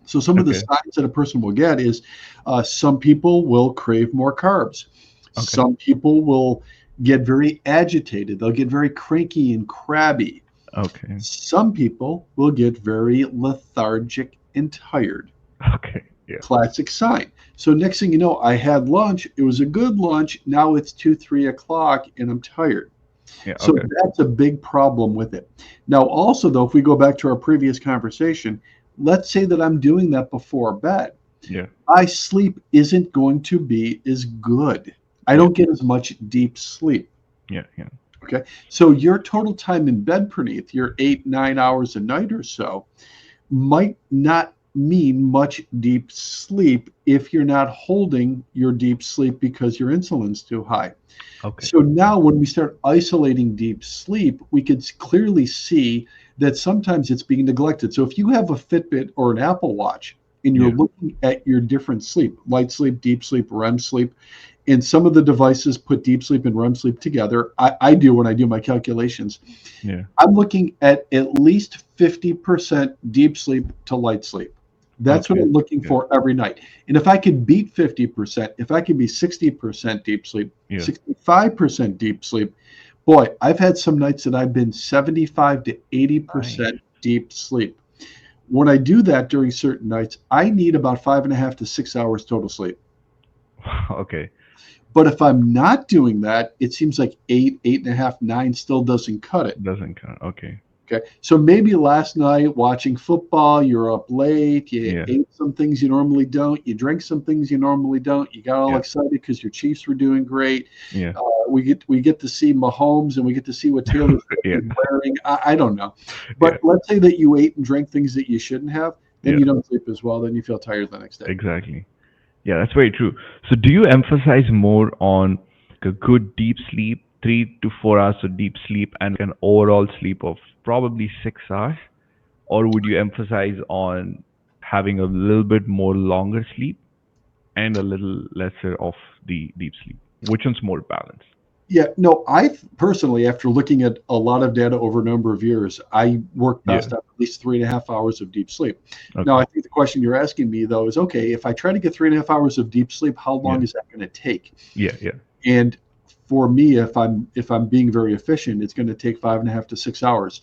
So some of the Okay. signs that a person will get is some people will crave more carbs. Okay. Some people will get very agitated. They'll get very cranky and crabby. Okay. Some people will get very lethargic and tired. Okay. Yeah. Classic sign. So next thing you know, I had lunch. It was a good lunch. Now it's 2, 3 o'clock, and I'm tired. Yeah. So Okay. that's a big problem with it. Now, also, though, if we go back to our previous conversation, let's say that I'm doing that before bed. Yeah. My sleep isn't going to be as good. I Yeah. don't get as much deep sleep. Yeah. Yeah. Okay. So your total time in bed, Praneeth, your 8, 9 hours a night or so, might not mean much deep sleep if you're not holding your deep sleep because your insulin's too high. Okay. So now when we start isolating deep sleep, we could clearly see that sometimes it's being neglected. So if you have a Fitbit or an Apple Watch, and you're Yeah. looking at your different sleep, light sleep, deep sleep, REM sleep. And some of the devices put deep sleep and REM sleep together. I do when I do my calculations. Yeah. I'm looking at least 50% deep sleep to light sleep. That's what Okay. I'm looking Yeah. for every night. And if I could beat 50%, if I could be 60% deep sleep, Yeah. 65% deep sleep, boy, I've had some nights that I've been 75 to Nice. 80% deep sleep. When I do that during certain nights, I need about 5.5 to 6 hours total sleep. Okay. But if I'm not doing that, it seems like 8.5, 9 still doesn't cut it. Doesn't count. Okay. Okay. So maybe last night watching football, you're up late, you Yeah. ate some things you normally don't, you drank some things you normally don't, you got all Yeah. excited because your Chiefs were doing great. Yeah. We get to see Mahomes and we get to see what Taylor Swift Yeah. is wearing. I don't know. Yeah. But let's say that you ate and drank things that you shouldn't have, then Yeah. you don't sleep as well, then you feel tired the next day. Exactly. Yeah, that's very true. So, do you emphasize more on a good deep sleep, 3 to 4 hours of deep sleep, and an overall sleep of probably 6 hours? Or would you emphasize on having a little bit more longer sleep and a little lesser of the deep sleep? Which one's more balanced? Yeah, no, I personally, after looking at a lot of data over a number of years, I work Yeah. best at least 3.5 hours of deep sleep. Now, Okay. I think the question you're asking me, though, is okay, if I try to get 3.5 hours of deep sleep, how Yeah. long is that going to take? Yeah. Yeah. And for me, if I'm being very efficient, it's going to take 5.5 to 6 hours.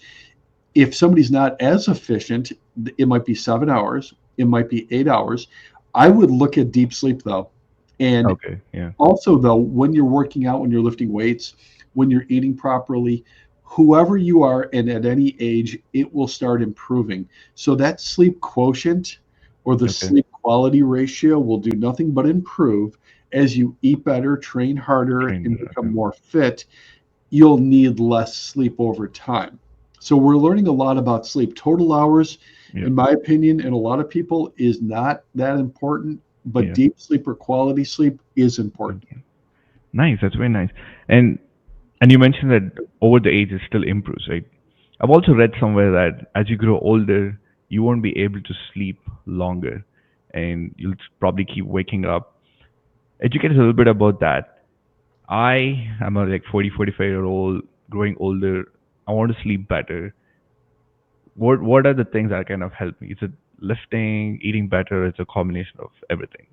If somebody's not as efficient, it might be 7 hours, it might be 8 hours. I would look at deep sleep though. And Okay. Yeah. also, though, when you're working out, when you're lifting weights, when you're eating properly, whoever you are and at any age, it will start improving. So that sleep quotient or the Okay. sleep quality ratio will do nothing but improve as you eat better, train harder, Train and better. become Okay. more fit. You'll need less sleep over time. So we're learning a lot about sleep. Total hours, Yeah. in my opinion, and a lot of people, is not that important, but Yeah. deep sleep or quality sleep is important. Nice. That's very nice. And you mentioned that over the age it still improves, right? I've also read somewhere that as you grow older, you won't be able to sleep longer, and you'll probably keep waking up. Educate us a little bit about that. I am a like 40, 45-year old, growing older. I want to sleep better. What are the things that kind of help me? Is it lifting, eating better? It's a combination of everything.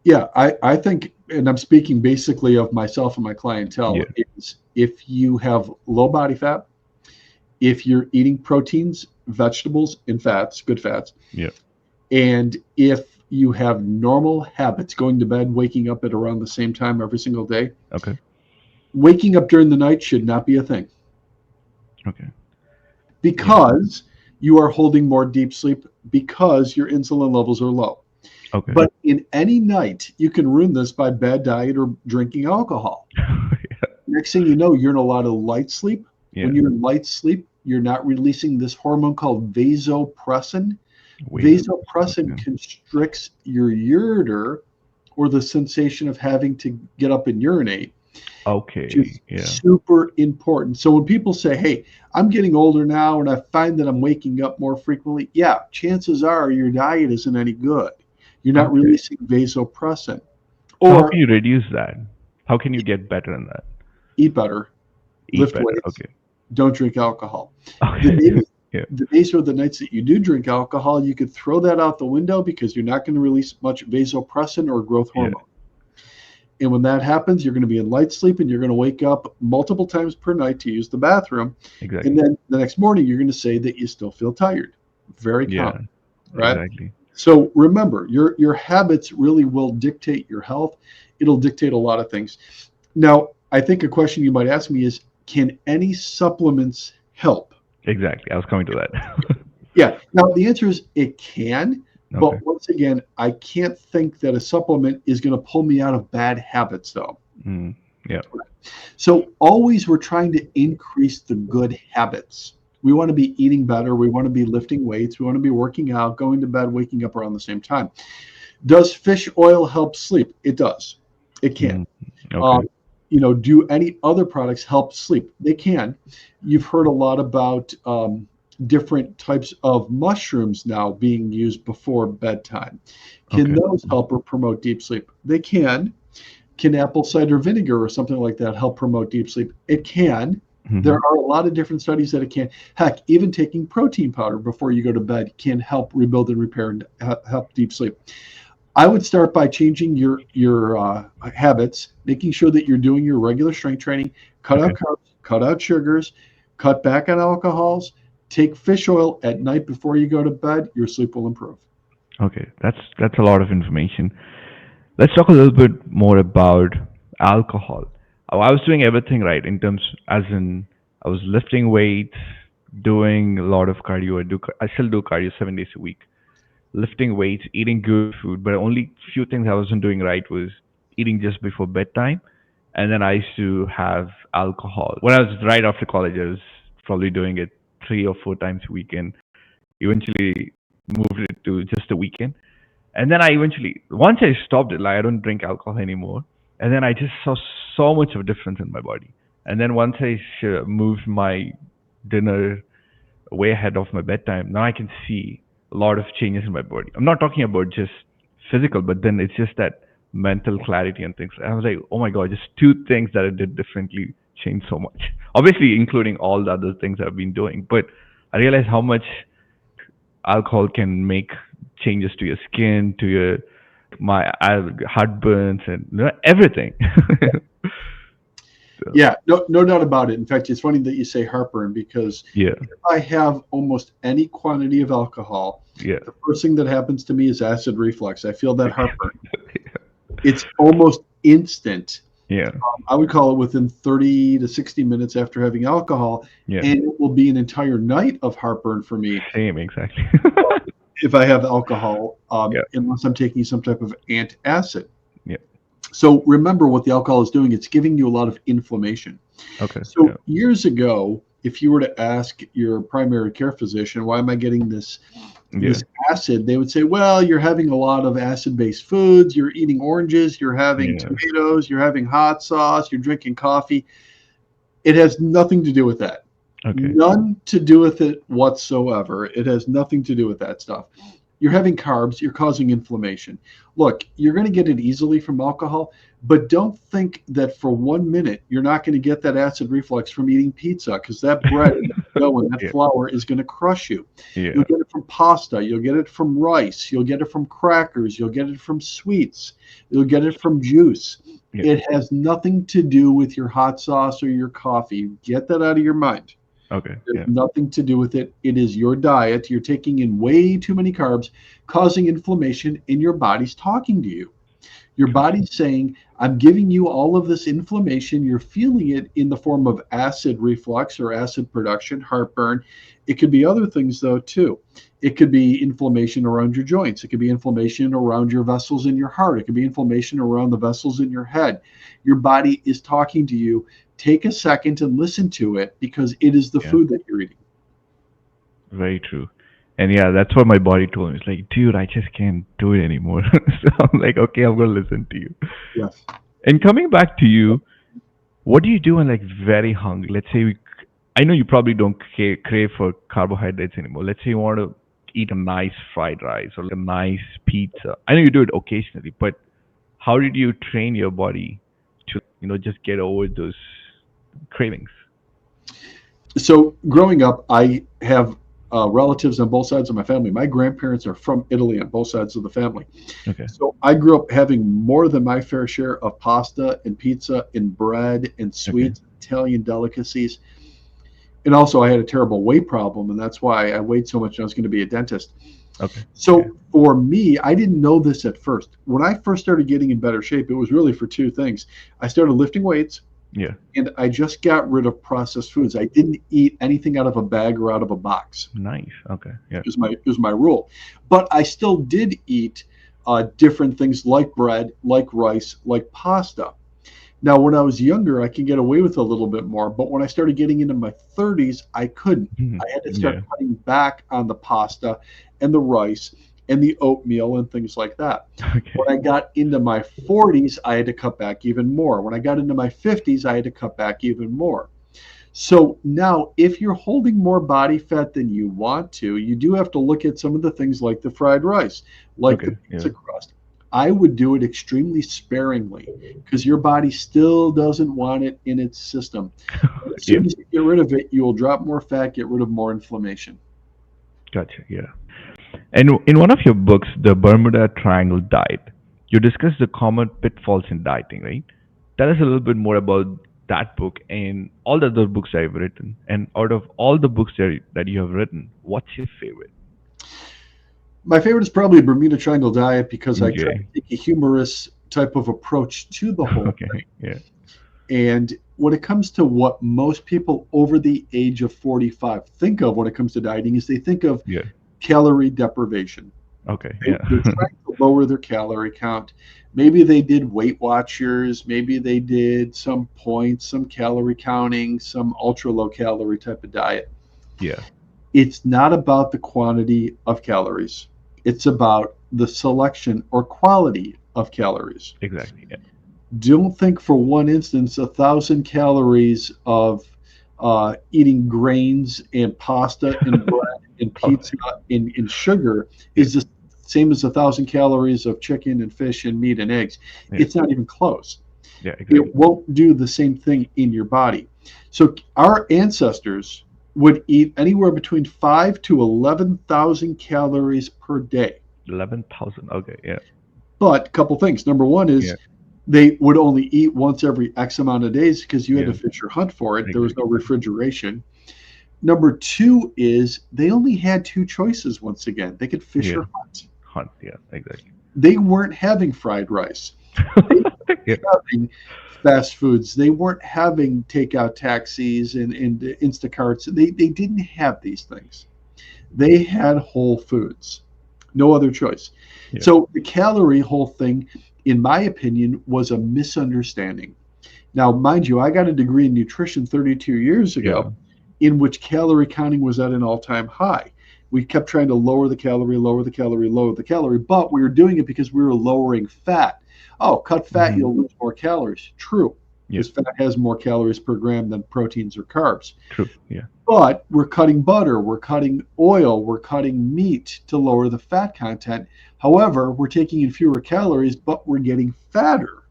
Yeah, I think, and I'm speaking basically of myself and my clientele, Yeah. is if you have low body fat, if you're eating proteins, vegetables, and fats, good fats, Yeah. and if you have normal habits, going to bed, waking up at around the same time every single day, Okay. waking up during the night should not be a thing Okay. Yeah. because you are holding more deep sleep because your insulin levels are low. Okay. But in any night, you can ruin this by bad diet or drinking alcohol. Next thing you know, you're in a lot of light sleep. Yeah. When you're in light sleep, you're not releasing this hormone called vasopressin. Ways. Vasopressin Okay. constricts your ureter or the sensation of having to get up and urinate, which is Okay. Yeah. super important. So when people say, hey, I'm getting older now and I find that I'm waking up more frequently, yeah, chances are your diet isn't any good. You're not Okay. releasing vasopressin. So how can Or you reduce that? How can you get better in that? eat better, Eat lift better. weights, Okay. don't drink alcohol. The Okay. days, Yeah. the days or the nights that you do drink alcohol, you could throw that out the window because you're not going to release much vasopressin or growth Yeah. hormone. And when that happens, you're going to be in light sleep and you're going to wake up multiple times per night to use the bathroom. And Exactly. then the next morning, you're going to say that you still feel tired. Very Yeah. common, right? Exactly. So remember, your habits really will dictate your health. It'll dictate a lot of things. Now, I think a question you might ask me is, can any supplements help? Exactly. I was coming to that. Yeah. Now, the answer is it can. Okay. But once again, I can't think that a supplement is going to pull me out of bad habits, though. Mm. Yeah. So always we're trying to increase the good habits. We want to be eating better. We want to be lifting weights. We want to be working out, going to bed, waking up around the same time. Does fish oil help sleep? It does. It can. Mm. Okay. Um, do any other products help sleep? They can. You've heard a lot about different types of mushrooms now being used before bedtime. Can Okay. those help or promote deep sleep? They can. Can apple cider vinegar or something like that help promote deep sleep? It can. There Hmm. are a lot of different studies that it can. Heck, even taking protein powder before you go to bed can help rebuild and repair and help deep sleep. I would start by changing your habits, making sure that you're doing your regular strength training, cut Okay. out carbs, cut out sugars, cut back on alcohols, take fish oil at night before you go to bed. Your sleep will improve. Okay. That's a lot of information. Let's talk a little bit more about alcohol. I was doing everything right in terms, as in, I was lifting weights, doing a lot of cardio. I still do cardio 7 days a week. Lifting weights, eating good food, but only few things I wasn't doing right was eating just before bedtime, and then I used to have alcohol. When I was right after college, I was probably doing it 3 or 4 times a week, and eventually moved it to just a weekend. And then I eventually, once I stopped it, like I don't drink alcohol anymore. And then I just saw so much of a difference in my body. And then once I moved my dinner way ahead of my bedtime, now I can see a lot of changes in my body. I'm not talking about just physical, but then it's just that mental clarity and things. I was like, oh my God, just two things that I did differently changed so much. Obviously, including all the other things I've been doing. But I realized how much alcohol can make changes to your skin, to your my heartburns, and everything. So, Yeah, no doubt about it. In fact, it's funny that you say heartburn because yeah, if I have almost any quantity of alcohol, yeah, the first thing that happens to me is acid reflux. I feel that heartburn. It's almost instant. yeah, I would call it within 30 to 60 minutes after having alcohol, yeah. and it will be an entire night of heartburn for me Same, exactly. if I have alcohol, Yeah, unless I'm taking some type of antacid. yeah. So remember what the alcohol is doing, it's giving you a lot of inflammation. Okay, So yeah, years ago, if you were to ask your primary care physician, why am I getting yeah, this acid? They would say, well, you're having a lot of acid-based foods, you're eating oranges, you're having yeah. tomatoes, you're having hot sauce, you're drinking coffee. It has nothing to do with that. Okay, None to do with it whatsoever. It has nothing to do with that stuff. You're having carbs, you're causing inflammation. Look, you're going to get it easily from alcohol, but don't think that for 1 minute you're not going to get that acid reflux from eating pizza because that bread and that dough and that yeah, flour is going to crush you. yeah, You'll get it from pasta, you'll get it from rice, you'll get it from crackers, you'll get it from sweets, you'll get it from juice. yeah. It has nothing to do with your hot sauce or your coffee. Get that out of your mind. Okay, There's yeah, nothing to do with it. It is your diet. You're taking in way too many carbs, causing inflammation, and your body's talking to you. Your true. body's saying, I'm giving you all of this inflammation. You're feeling it in the form of acid reflux or acid production, heartburn. It could be other things, though, too. It could be inflammation around your joints. It could be inflammation around your vessels in your heart. It could be inflammation around the vessels in your head. Your body is talking to you. Take a second and listen to it because it is the Yeah, food that you're eating. very true. And yeah, that's what my body told me. It's like, dude, I just can't do it anymore. So I'm like, okay, I'm gonna listen to you. Yes. And coming back to you, what do you do when like very hungry? Let's say I know you probably don't crave for carbohydrates anymore. Let's say you want to eat a nice fried rice or like a nice pizza. I know you do it occasionally, but how did you train your body to just get over those cravings? So growing up, I have relatives on both sides of my family. My grandparents are from Italy on both sides of the family. Okay. So I grew up having more than my fair share of pasta and pizza and bread and Okay. sweets, Italian delicacies. And also, I had a terrible weight problem, and that's why I weighed so much and I was going to be a dentist. Okay. Yeah. So for me, I didn't know this at first. When I first started getting in better shape, it was really for two things. I started lifting weights Yeah. and I just got rid of processed foods. I didn't eat anything out of a bag or out of a box. Nice. Okay. Yeah. It was my rule. But I still did eat different things like bread, like rice, like pasta. Now, when I was younger, I could get away with a little bit more, but when I started getting into my 30s, I couldn't. Mhm. I had to start Yeah. cutting back on the pasta and the rice and the oatmeal and things like that. Okay. When I got into my 40s, I had to cut back even more. When I got into my 50s, I had to cut back even more. So now, if you're holding more body fat than you want to, you do have to look at some of the things like the fried rice, like the Okay. pizza Yeah. crust. I would do it extremely sparingly because your body still doesn't want it in its system. And as Yeah. soon as you get rid of it, you will drop more fat, get rid of more inflammation. Gotcha. Yeah. And in one of your books, The Bermuda Triangle Diet, you discuss the common pitfalls in dieting, right? Tell us a little bit more about that book and all the other books I've written. And out of all the books that you have written, what's your favorite? My favorite is probably Bermuda Triangle Diet because I try to Okay. take a humorous type of approach to the whole Okay. Yeah. thing. And when it comes to what most people over the age of 45 think of when it comes to dieting is they think of Yeah. calorie deprivation. Okay. They're Yeah. trying to lower their calorie count. Maybe they did Weight Watchers. Maybe they did some points, some calorie counting, some ultra low calorie type of diet. Yeah. It's not about the quantity of calories. It's about the selection or quality of calories. Exactly. Yeah. Don't think for one instance 1,000 calories of eating grains and pasta and bread and Oh, pizza and sugar yeah. is the same as 1,000 calories of chicken and fish and meat and eggs. Yeah. It's not even close. Yeah. Exactly. It won't do the same thing in your body. So our ancestors would eat anywhere between 5 to 11,000 calories per day. 11,000. Okay. Yeah. But a couple things. Number one Yeah. is they would only eat once every X amount of days because you had Yeah. to fish or hunt for it. There was no Exactly. refrigeration. Number two is they only had two choices once again. They could fish Yeah. or hunt. Hunt. Yeah. Exactly. They weren't having fried rice. They Yeah. weren't having fast foods. They weren't having takeout taxis and Instacarts. They didn't have these things. They had whole foods. No other choice. Yeah. So the calorie whole thing, in my opinion, was a misunderstanding. Now, mind you, I got a degree in nutrition 32 years Yeah. ago in which calorie counting was at an all-time high. We kept trying to lower the calorie, lower the calorie, lower the calorie, but we were doing it because we were lowering fat. Oh, cut fat, Hmm. you'll lose more calories. True, Yeah. because fat has more calories per gram than proteins or carbs. True. Yeah. But we're cutting butter, we're cutting oil, we're cutting meat to lower the fat content. However, we're taking in fewer calories, but we're getting fatter.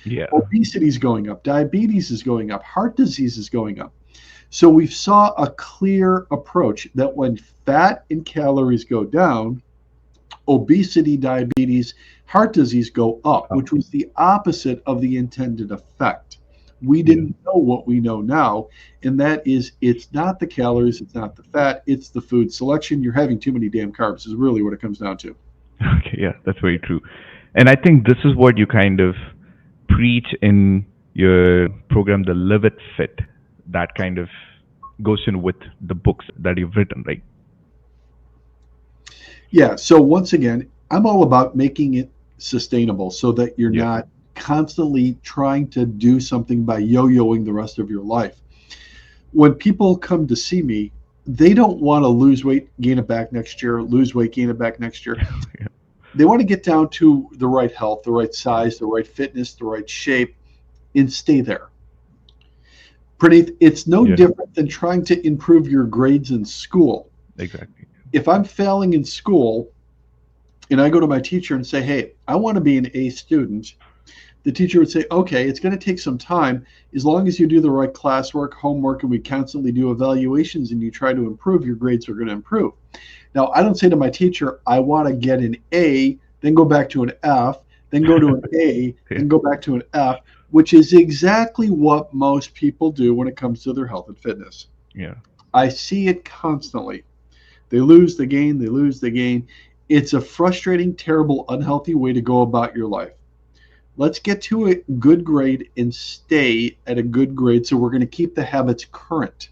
Yeah. Obesity is going up, diabetes is going up, heart disease is going up. So we saw a clear approach that when fat and calories go down, obesity, diabetes, heart disease go up, Up. which was the opposite of the intended effect. We Yeah. didn't know what we know now, and that is it's not the calories, it's not the fat, it's the food selection. You're having too many damn carbs, is really what it comes down to. Okay. Yeah. That's very true. And I think this is what you kind of preach in your program, the Live It Fit. That kind of goes in with the books that you've written, right? Yeah, so once again, I'm all about making it sustainable so that you're Yeah. not constantly trying to do something by yo-yoing the rest of your life. When people come to see me, they don't want to lose weight, gain it back next year, lose weight, gain it back next year. Yeah. They want to get down to the right health, the right size, the right fitness, the right shape, and stay there. Praneeth, it's no Yeah. different than trying to improve your grades in school. Exactly. If I'm failing in school and I go to my teacher and say, hey, I want to be an A student, the teacher would say, okay, it's going to take some time. As long as you do the right classwork, homework, and we constantly do evaluations and you try to improve, your grades are going to improve. Now, I don't say to my teacher, I want to get an A, then go back to an F, then go to an A, Yeah. then go back to an F, which is exactly what most people do when it comes to their health and fitness. Yeah. I see it constantly. They lose, they gain, they lose, they gain. It's a frustrating, terrible, unhealthy way to go about your life. Let's get to a good grade and stay at a good grade so we're going to keep the habits current.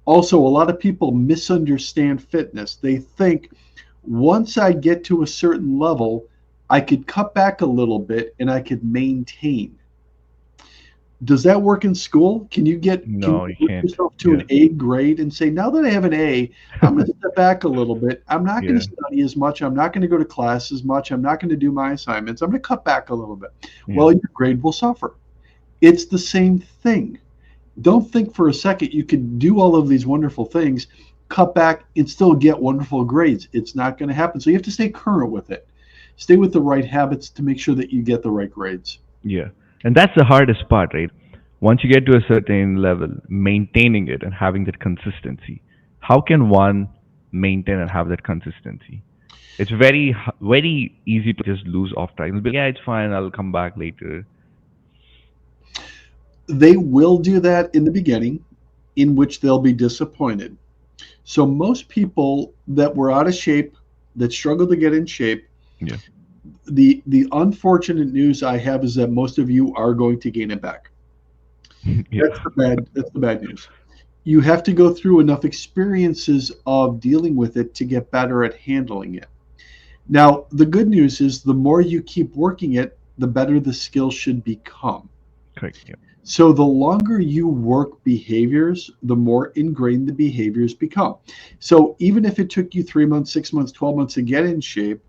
Also, a lot of people misunderstand fitness. They think once I get to a certain level, I could cut back a little bit and I could maintain. Does that work in school? Can No, you you get can't. yourself to Yeah. an A grade and say, now that I have an A, I'm going to step back a little bit. I'm not going Yeah. to study as much. I'm not going to go to class as much. I'm not going to do my assignments. I'm going to cut back a little bit. Yeah. Well, your grade will suffer. It's the same thing. Don't think for a second you can do all of these wonderful things, cut back, and still get wonderful grades. It's not going to happen. So you have to stay current with it. Stay with the right habits to make sure that you get the right grades. Yeah. And that's the hardest part, right? Once you get to a certain level, maintaining it and having that consistency. How can one maintain and have that consistency? It's very easy to just lose off track. It'll be like, yeah, it's fine. I'll come back later. They will do that in the beginning, in which they'll be disappointed. So most people that were out of shape, that struggle to get in shape, Yeah. the unfortunate news I have is that most of you are going to gain it back. Yeah. That's the bad news. You have to go through enough experiences of dealing with it to get better at handling it. Now, the good news is the more you keep working it, the better the skill should become. Correct. Yeah. So the longer you work behaviors, the more ingrained the behaviors become. So even if it took you 3 months, 6 months, 12 months to get in shape,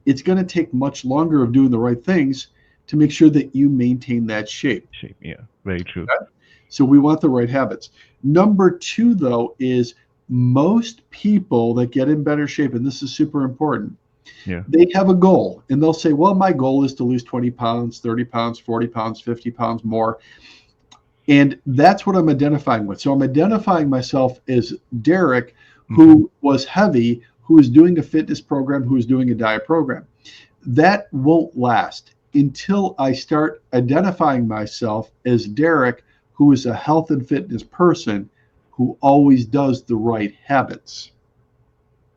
it's going to take much longer of doing the right things to make sure that you maintain that shape. Shape. Yeah. Very true. Okay? So we want the right habits. Number two, though, is most people that get in better shape, and this is super important, Yeah. they have a goal and they'll say, well, my goal is to lose 20 pounds, 30 pounds, 40 pounds, 50 pounds more. And that's what I'm identifying with. So I'm identifying myself as Derek, Okay. who was heavy, who is doing a fitness program, who is doing a diet program. That won't last until I start identifying myself as Derek, who is a health and fitness person who always does the right habits.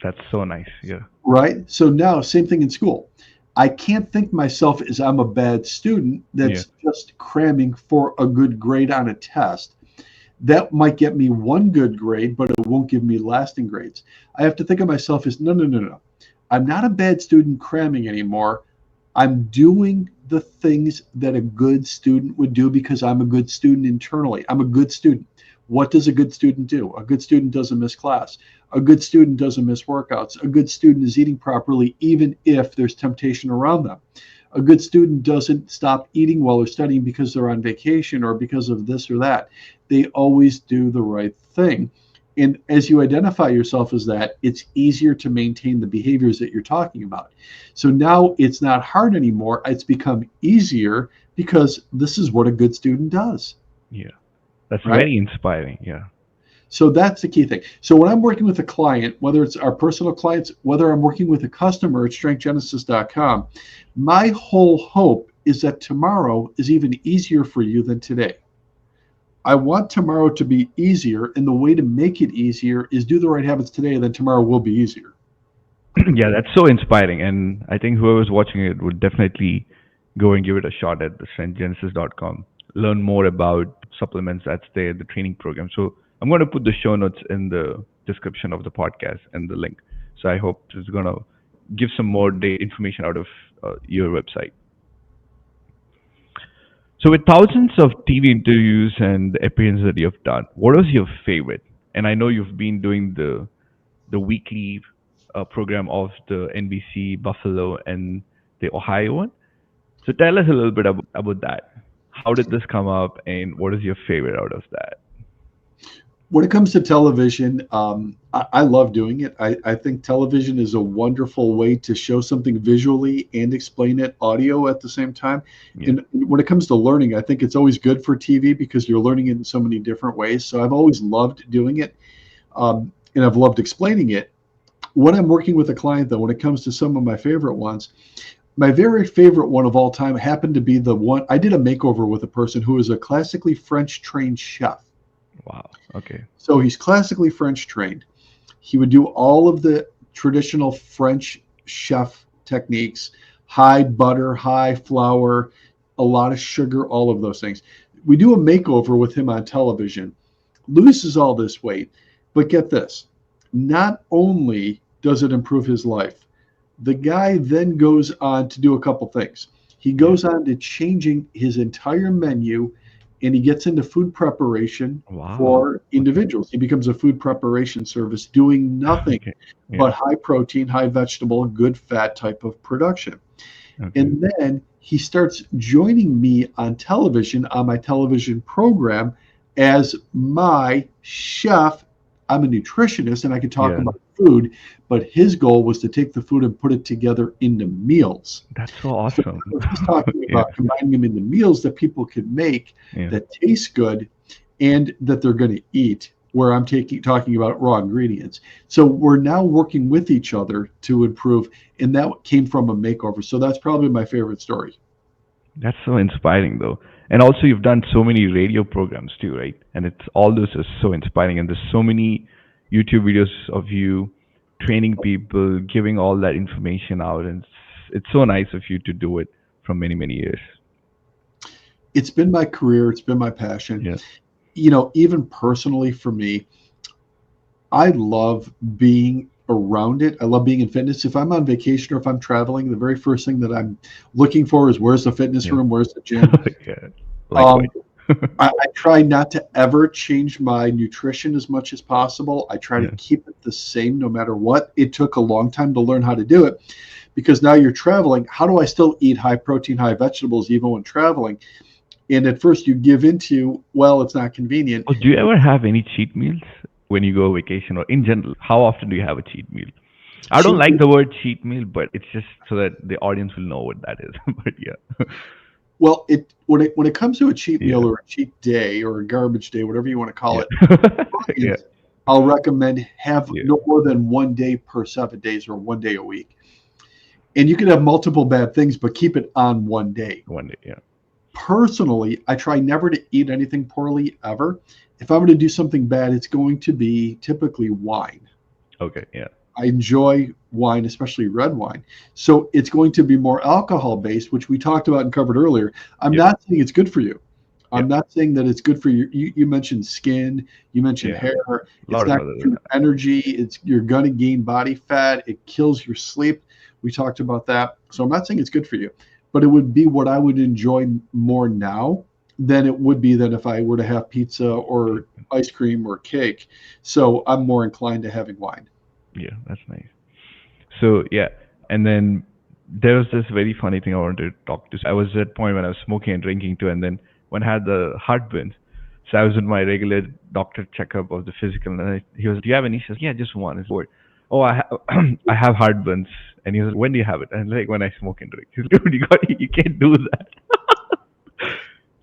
That's so nice. Yeah. Right? So now, same thing in school. I can't think myself as I'm a bad student Yeah. that's just cramming for a good grade on a test. That might get me one good grade, but it won't give me lasting grades. I have to think of myself as no, no, no, no. I'm not a bad student cramming anymore. I'm doing the things that a good student would do because I'm a good student internally. I'm a good student. What does a good student do? A good student doesn't miss class. A good student doesn't miss workouts. A good student is eating properly, even if there's temptation around them. A good student doesn't stop eating while they're studying because they're on vacation or because of this or that. They always do the right thing. And as you identify yourself as that, it's easier to maintain the behaviors that you're talking about. So now it's not hard anymore. It's become easier because this is what a good student does, Yeah. That's right? very inspiring. Yeah. So that's the key thing. So when I'm working with a client, whether it's our personal clients, whether I'm working with a customer at strengthgenesis.com, my whole hope is that tomorrow is even easier for you than today. I want tomorrow to be easier, and the way to make it easier is do the right habits today, and then tomorrow will be easier. Yeah, that's so inspiring. And I think whoever's watching it would definitely go and give it a shot at the strengthgenesis.com. Learn more about supplements that's there, the training program. So I'm going to put the show notes in the description of the podcast and the link. So I hope it's going to give some more information out of your website. So with thousands of TV interviews and the appearances that you've done, what was your favorite? And I know you've been doing the weekly program of the NBC Buffalo and the Ohio one. So tell us a little bit about that. How did this come up, and what is your favorite out of that? When it comes to television, I love doing it. I think television is a wonderful way to show something visually and explain it audio at the same time. Yeah, And when it comes to learning, I think it's always good for TV because you're learning it in so many different ways. So I've always loved doing it, and I've loved explaining it. When I'm working with a client, though, when it comes to some of my favorite ones, my very favorite one of all time happened to be the one I did a makeover with a person who is a classically French trained chef. wow. Okay. So he's classically French trained. He would do all of the traditional French chef techniques, high butter, high flour, a lot of sugar, all of those things. We do a makeover with him on television, loses all this weight, but get this, not only does it improve his life, the guy then goes on to do a couple things. He Yeah. goes on to changing his entire menu, and he gets into food preparation Wow. for Okay. individuals. He becomes a food preparation service doing nothing Okay. Yeah. but high protein, high vegetable, good fat type of production. Okay. And then he starts joining me on television, on my television program, as my chef, I'm a nutritionist and I can talk Yeah. about food, but his goal was to take the food and put it together into meals. That's so So awesome. he's talking Yeah. about combining them into meals that people can make Yeah. that taste good and that they're going to eat, where I'm talking about raw ingredients. So we're now working with each other to improve, and that came from a makeover. So that's probably my favorite story. That's so inspiring, though. And also, you've done so many radio programs too, right? And it's all this is so inspiring. And there's so many YouTube videos of you training people, giving all that information out, and it's so nice of you to do it from many many years. It's been my career, it's been my passion. Yeah, Even personally for me, I love being around it. I love being in fitness. If I'm on vacation or if I'm traveling, the very first thing that I'm looking for is where's the fitness yeah, room, where's the gym. yeah. Um, Likewise. I try not to ever change my nutrition as much as possible. I try to Yeah. keep it the same no matter what. It took a long time to learn how to do it because now you're traveling. How do I still eat high protein, high vegetables even when traveling? And at first you give into, well, it's not convenient. Oh, do you ever have any cheat meals when you go vacation or in general? How often do you have a cheat meal? I don't Cheat like the word cheat meal, but it's just so that the audience will know what that is. But yeah, Well, when it comes to a cheat yeah, meal or a cheat day or a garbage day, whatever you want to call yeah, it, yeah, is I'll recommend have yeah. no more than 1 day per 7 days or 1 day a week. And you can have multiple bad things, but keep it on 1 day. One day, yeah. Personally, I try never to eat anything poorly ever. If I'm going to do something bad, it's going to be typically wine. Okay, yeah, I enjoy wine, especially red wine. So it's going to be more alcohol based, which we talked about and covered earlier. I'm yeah, not saying it's good for you. yeah, I'm not saying that it's good for you mentioned skin, you mentioned yeah. hair. A It's lot of not other good than for your that. energy. You're gonna gain body fat. It kills your sleep. We talked about that. So I'm not saying it's good for you, but it would be what I would enjoy more now than it would be than if I were to have pizza or ice cream or cake. So I'm more inclined to having wine. Yeah, that's nice. So yeah, and then there was this very funny thing I wanted to talk to. I was at a point when I was smoking and drinking too, and then when I had the heartburn, so I was in my regular doctor checkup of the physical, and he was, "Do you have any issues?" Yeah, just one. It's word. Oh, I have I have heartburns, and he was, "When do you have it?" And like when I smoke and drink. He's like, "Dude, you can't do that."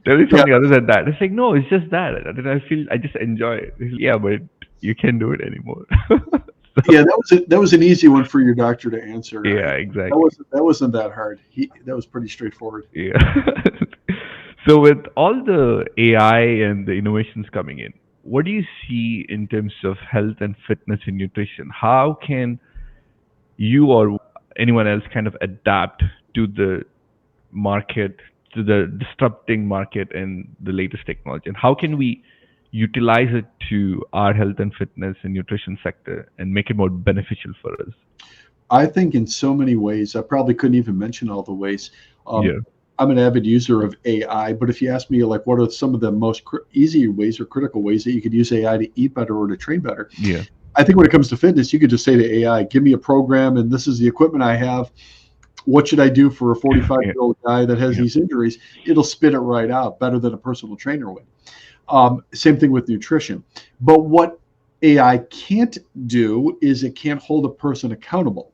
Tell me Yeah, something other than that. It's like, no, it's just that. And then I feel I just enjoy it. He's like, yeah, but you can't do it anymore. So yeah, that was an easy one for your doctor to answer. yeah, That exactly. wasn't that hard. That was pretty straightforward. Yeah. So with all the AI and the innovations coming in, what do you see in terms of health and fitness and nutrition? How can you or anyone else kind of adapt to the market, to the disrupting market and the latest technology? And how can we utilize it to our health and fitness and nutrition sector and make it more beneficial for us? I think in so many ways, I probably couldn't even mention all the ways. Um, Yeah. I'm an avid user of AI, but if you ask me, like, what are some of the most easy ways or critical ways that you could use AI to eat better or to train better? Yeah. I think when it comes to fitness, you could just say to AI, give me a program and this is the equipment I have. What should I do for a 45-year-old guy that has Yeah. these injuries? It'll spit it right out better than a personal trainer would. Same thing with nutrition. But what AI can't do is it can't hold a person accountable.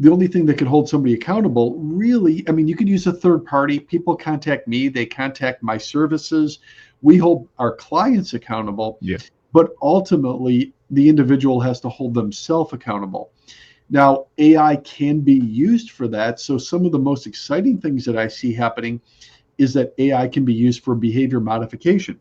The only thing that can hold somebody accountable, really, I mean, you can use a third party. People contact me, they contact my services. We hold our clients accountable, Yeah. but ultimately, the individual has to hold themselves accountable. Now, AI can be used for that. So, some of the most exciting things that I see happening is that AI can be used for behavior modification.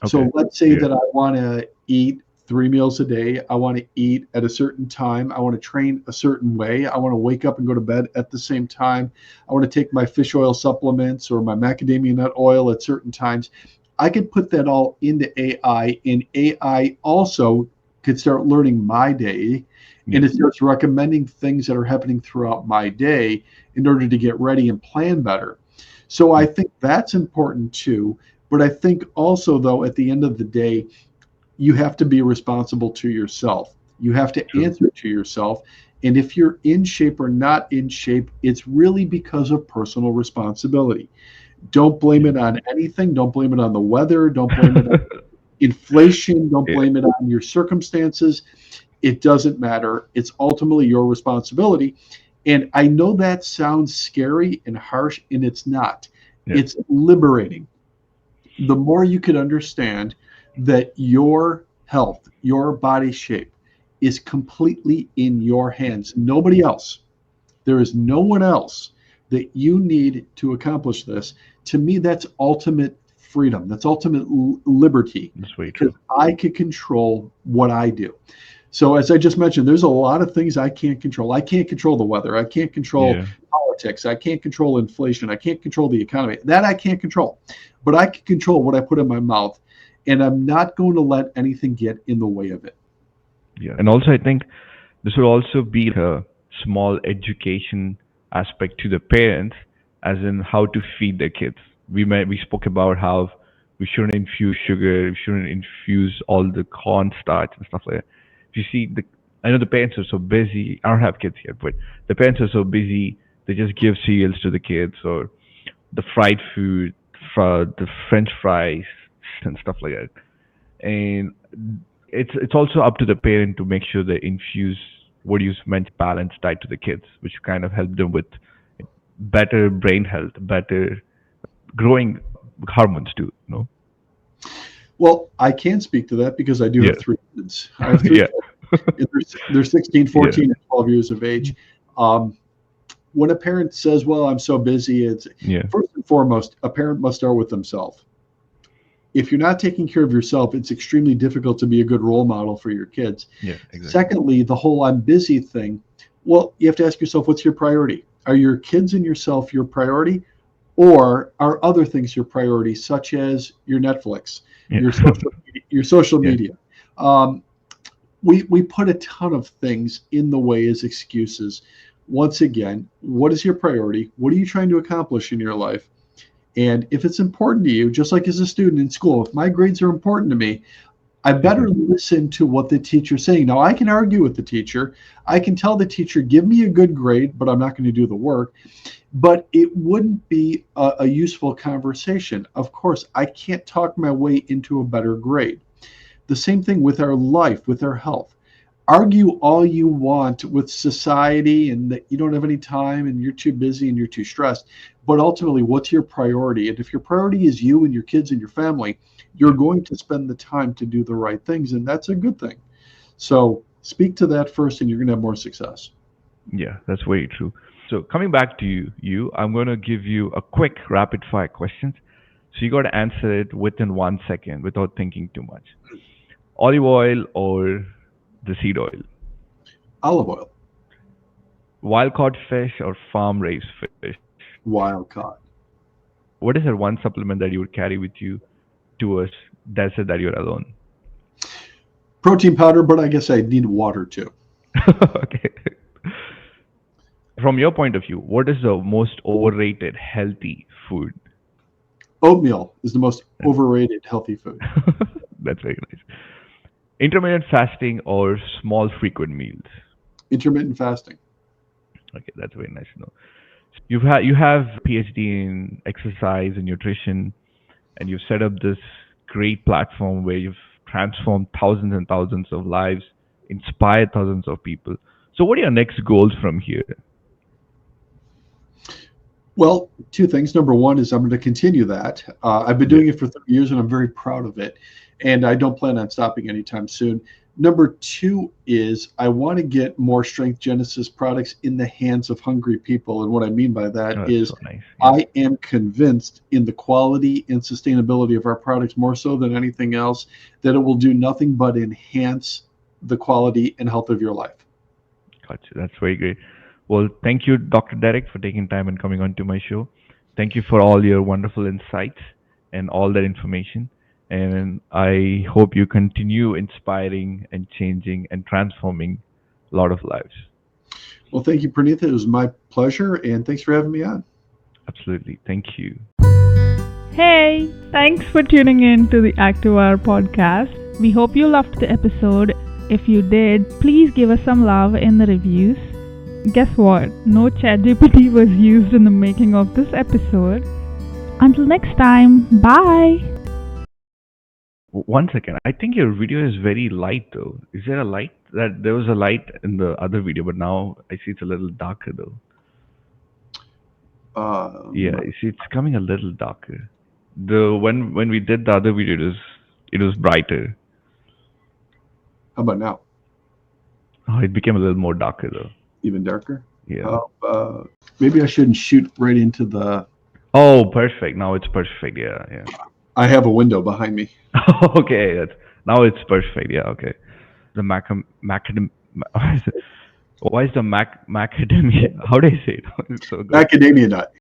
Okay. So let's say Yeah. that I want to eat 3 meals a day. I want to eat at a certain time. I want to train a certain way. I want to wake up and go to bed at the same time. I want to take my fish oil supplements or my macadamia nut oil at certain times. I could put that all into AI, and AI also could start learning my day, Yeah. and it starts recommending things that are happening throughout my day in order to get ready and plan better. So I think that's important too. But I think also, though, at the end of the day, you have to be responsible to yourself. You have to True. answer to yourself. And if you're in shape or not in shape, it's really because of personal responsibility. Don't blame Yeah. it on anything. Don't blame it on the weather. Don't blame it on Inflation, don't Yeah. blame it on your circumstances. It doesn't matter. It's ultimately your responsibility. And I know that sounds scary and harsh, and it's not. Yeah. It's liberating. The more you could understand that your health, your body shape is completely in your hands, nobody else. There is no one else that you need to accomplish this. To me, that's ultimate freedom. That's ultimate liberty That's very because true. I can control what I do. So, as I just mentioned, there's a lot of things I can't control. I can't control the weather. I can't control Yeah. politics. I can't control inflation. I can't control the economy. That I can't control. But I can control what I put in my mouth. And I'm not going to let anything get in the way of it. Yeah. And also, I think this would also be like a small education aspect to the parents, as in how to feed their kids. We spoke about how we shouldn't infuse sugar, we shouldn't infuse all the cornstarch and stuff like that. If you see the, I know the parents are so busy. I don't have kids yet, but the parents are so busy. They just give cereals to the kids or the fried food, the French fries and stuff like that. And it's also up to the parent to make sure they infuse what you mentioned balanced diet to the kids, which kind of help them with better brain health, better growing hormones too. Well, I can speak to that because I do Yeah. have three kids. I have three Yeah. kids. They're 16, Yeah. 14, and 12 years of age. Um, when a parent says, "Well, I'm so busy," it's Yeah. first and foremost, a parent must start with themselves. If you're not taking care of yourself, it's extremely difficult to be a good role model for your kids. Yeah. Exactly. Secondly, the whole "I'm busy" thing. Well, you have to ask yourself, what's your priority? Are your kids and yourself your priority, or are other things your priority, such as your Netflix, Yeah. your social Yeah. media? Um, we put a ton of things in the way as excuses. Once again, what is your priority? What are you trying to accomplish in your life? And if it's important to you, just like as a student in school, if my grades are important to me, I better Exactly. listen to what the teacher's saying. Now, I can argue with the teacher. I can tell the teacher, give me a good grade, but I'm not going to do the work. But it wouldn't be a useful conversation. Of course, I can't talk my way into a better grade. The same thing with our life, with our health. Argue all you want with society and that you don't have any time and you're too busy and you're too stressed. But ultimately, what's your priority? And if your priority is you and your kids and your family, you're Yeah. going to spend the time to do the right things. And that's a good thing. So speak to that first and you're going to have more success. Yeah. That's very true. So coming back to I'm going to give you a quick rapid fire questions. So you got to answer it within 1 second without thinking too much. Olive oil or the seed oil? Olive oil, Wild caught fish or farm raised fish? wild caught. What is that one supplement that you would carry with you to a desert that you're alone? Protein powder, but I guess I need water too. Okay. From your point of view, what is the most overrated healthy food? Oatmeal is the most overrated healthy food. That's very nice. Intermittent fasting or small frequent meals? Intermittent fasting. Okay, that's very nice to know. You have PhD in exercise and nutrition, and you've set up this great platform where you've transformed thousands and thousands of lives, inspired thousands of people. So, what are your next goals from here? Well, two things. Number one is I'm going to continue that. I've been Yeah, doing it for 30 years and I'm very proud of it. And I don't plan on stopping anytime soon. Number two is I want to get more Strength Genesis products in the hands of hungry people. And what I mean by that oh, that's is so nice. Yeah, I am convinced in the quality and sustainability of our products more so than anything else, that it will do nothing but enhance the quality and health of your life. gotcha. That's very great. Well, thank you, Dr. Derek, for taking time and coming on to my show. Thank you for all your wonderful insights and all that information. And I hope you continue inspiring and changing and transforming a lot of lives. Well, thank you, Pranitha. It was my pleasure. And thanks for having me on. Absolutely. Thank you. Hey, thanks for tuning in to the Active Hour podcast. We hope you loved the episode. If you did, please give us some love in the reviews. Guess what? No ChatGPT was used in the making of this episode. Until next time, bye. One second. I think your video is very light though. Is there a light? That there was a light in the other video, but now I see it's a little darker though. Yeah, you see it's coming a little darker. The when we did the other video, it was brighter. How about now? Oh, it became a little more darker though. Even darker? Yeah. Maybe I shouldn't shoot right into the. Oh, perfect. Now it's perfect. Yeah, yeah. I have a window behind me. Okay, now it's perfect. Yeah, okay. The macadam. Why is the macadamia? How do I say it? It's so good. Macadamia nut.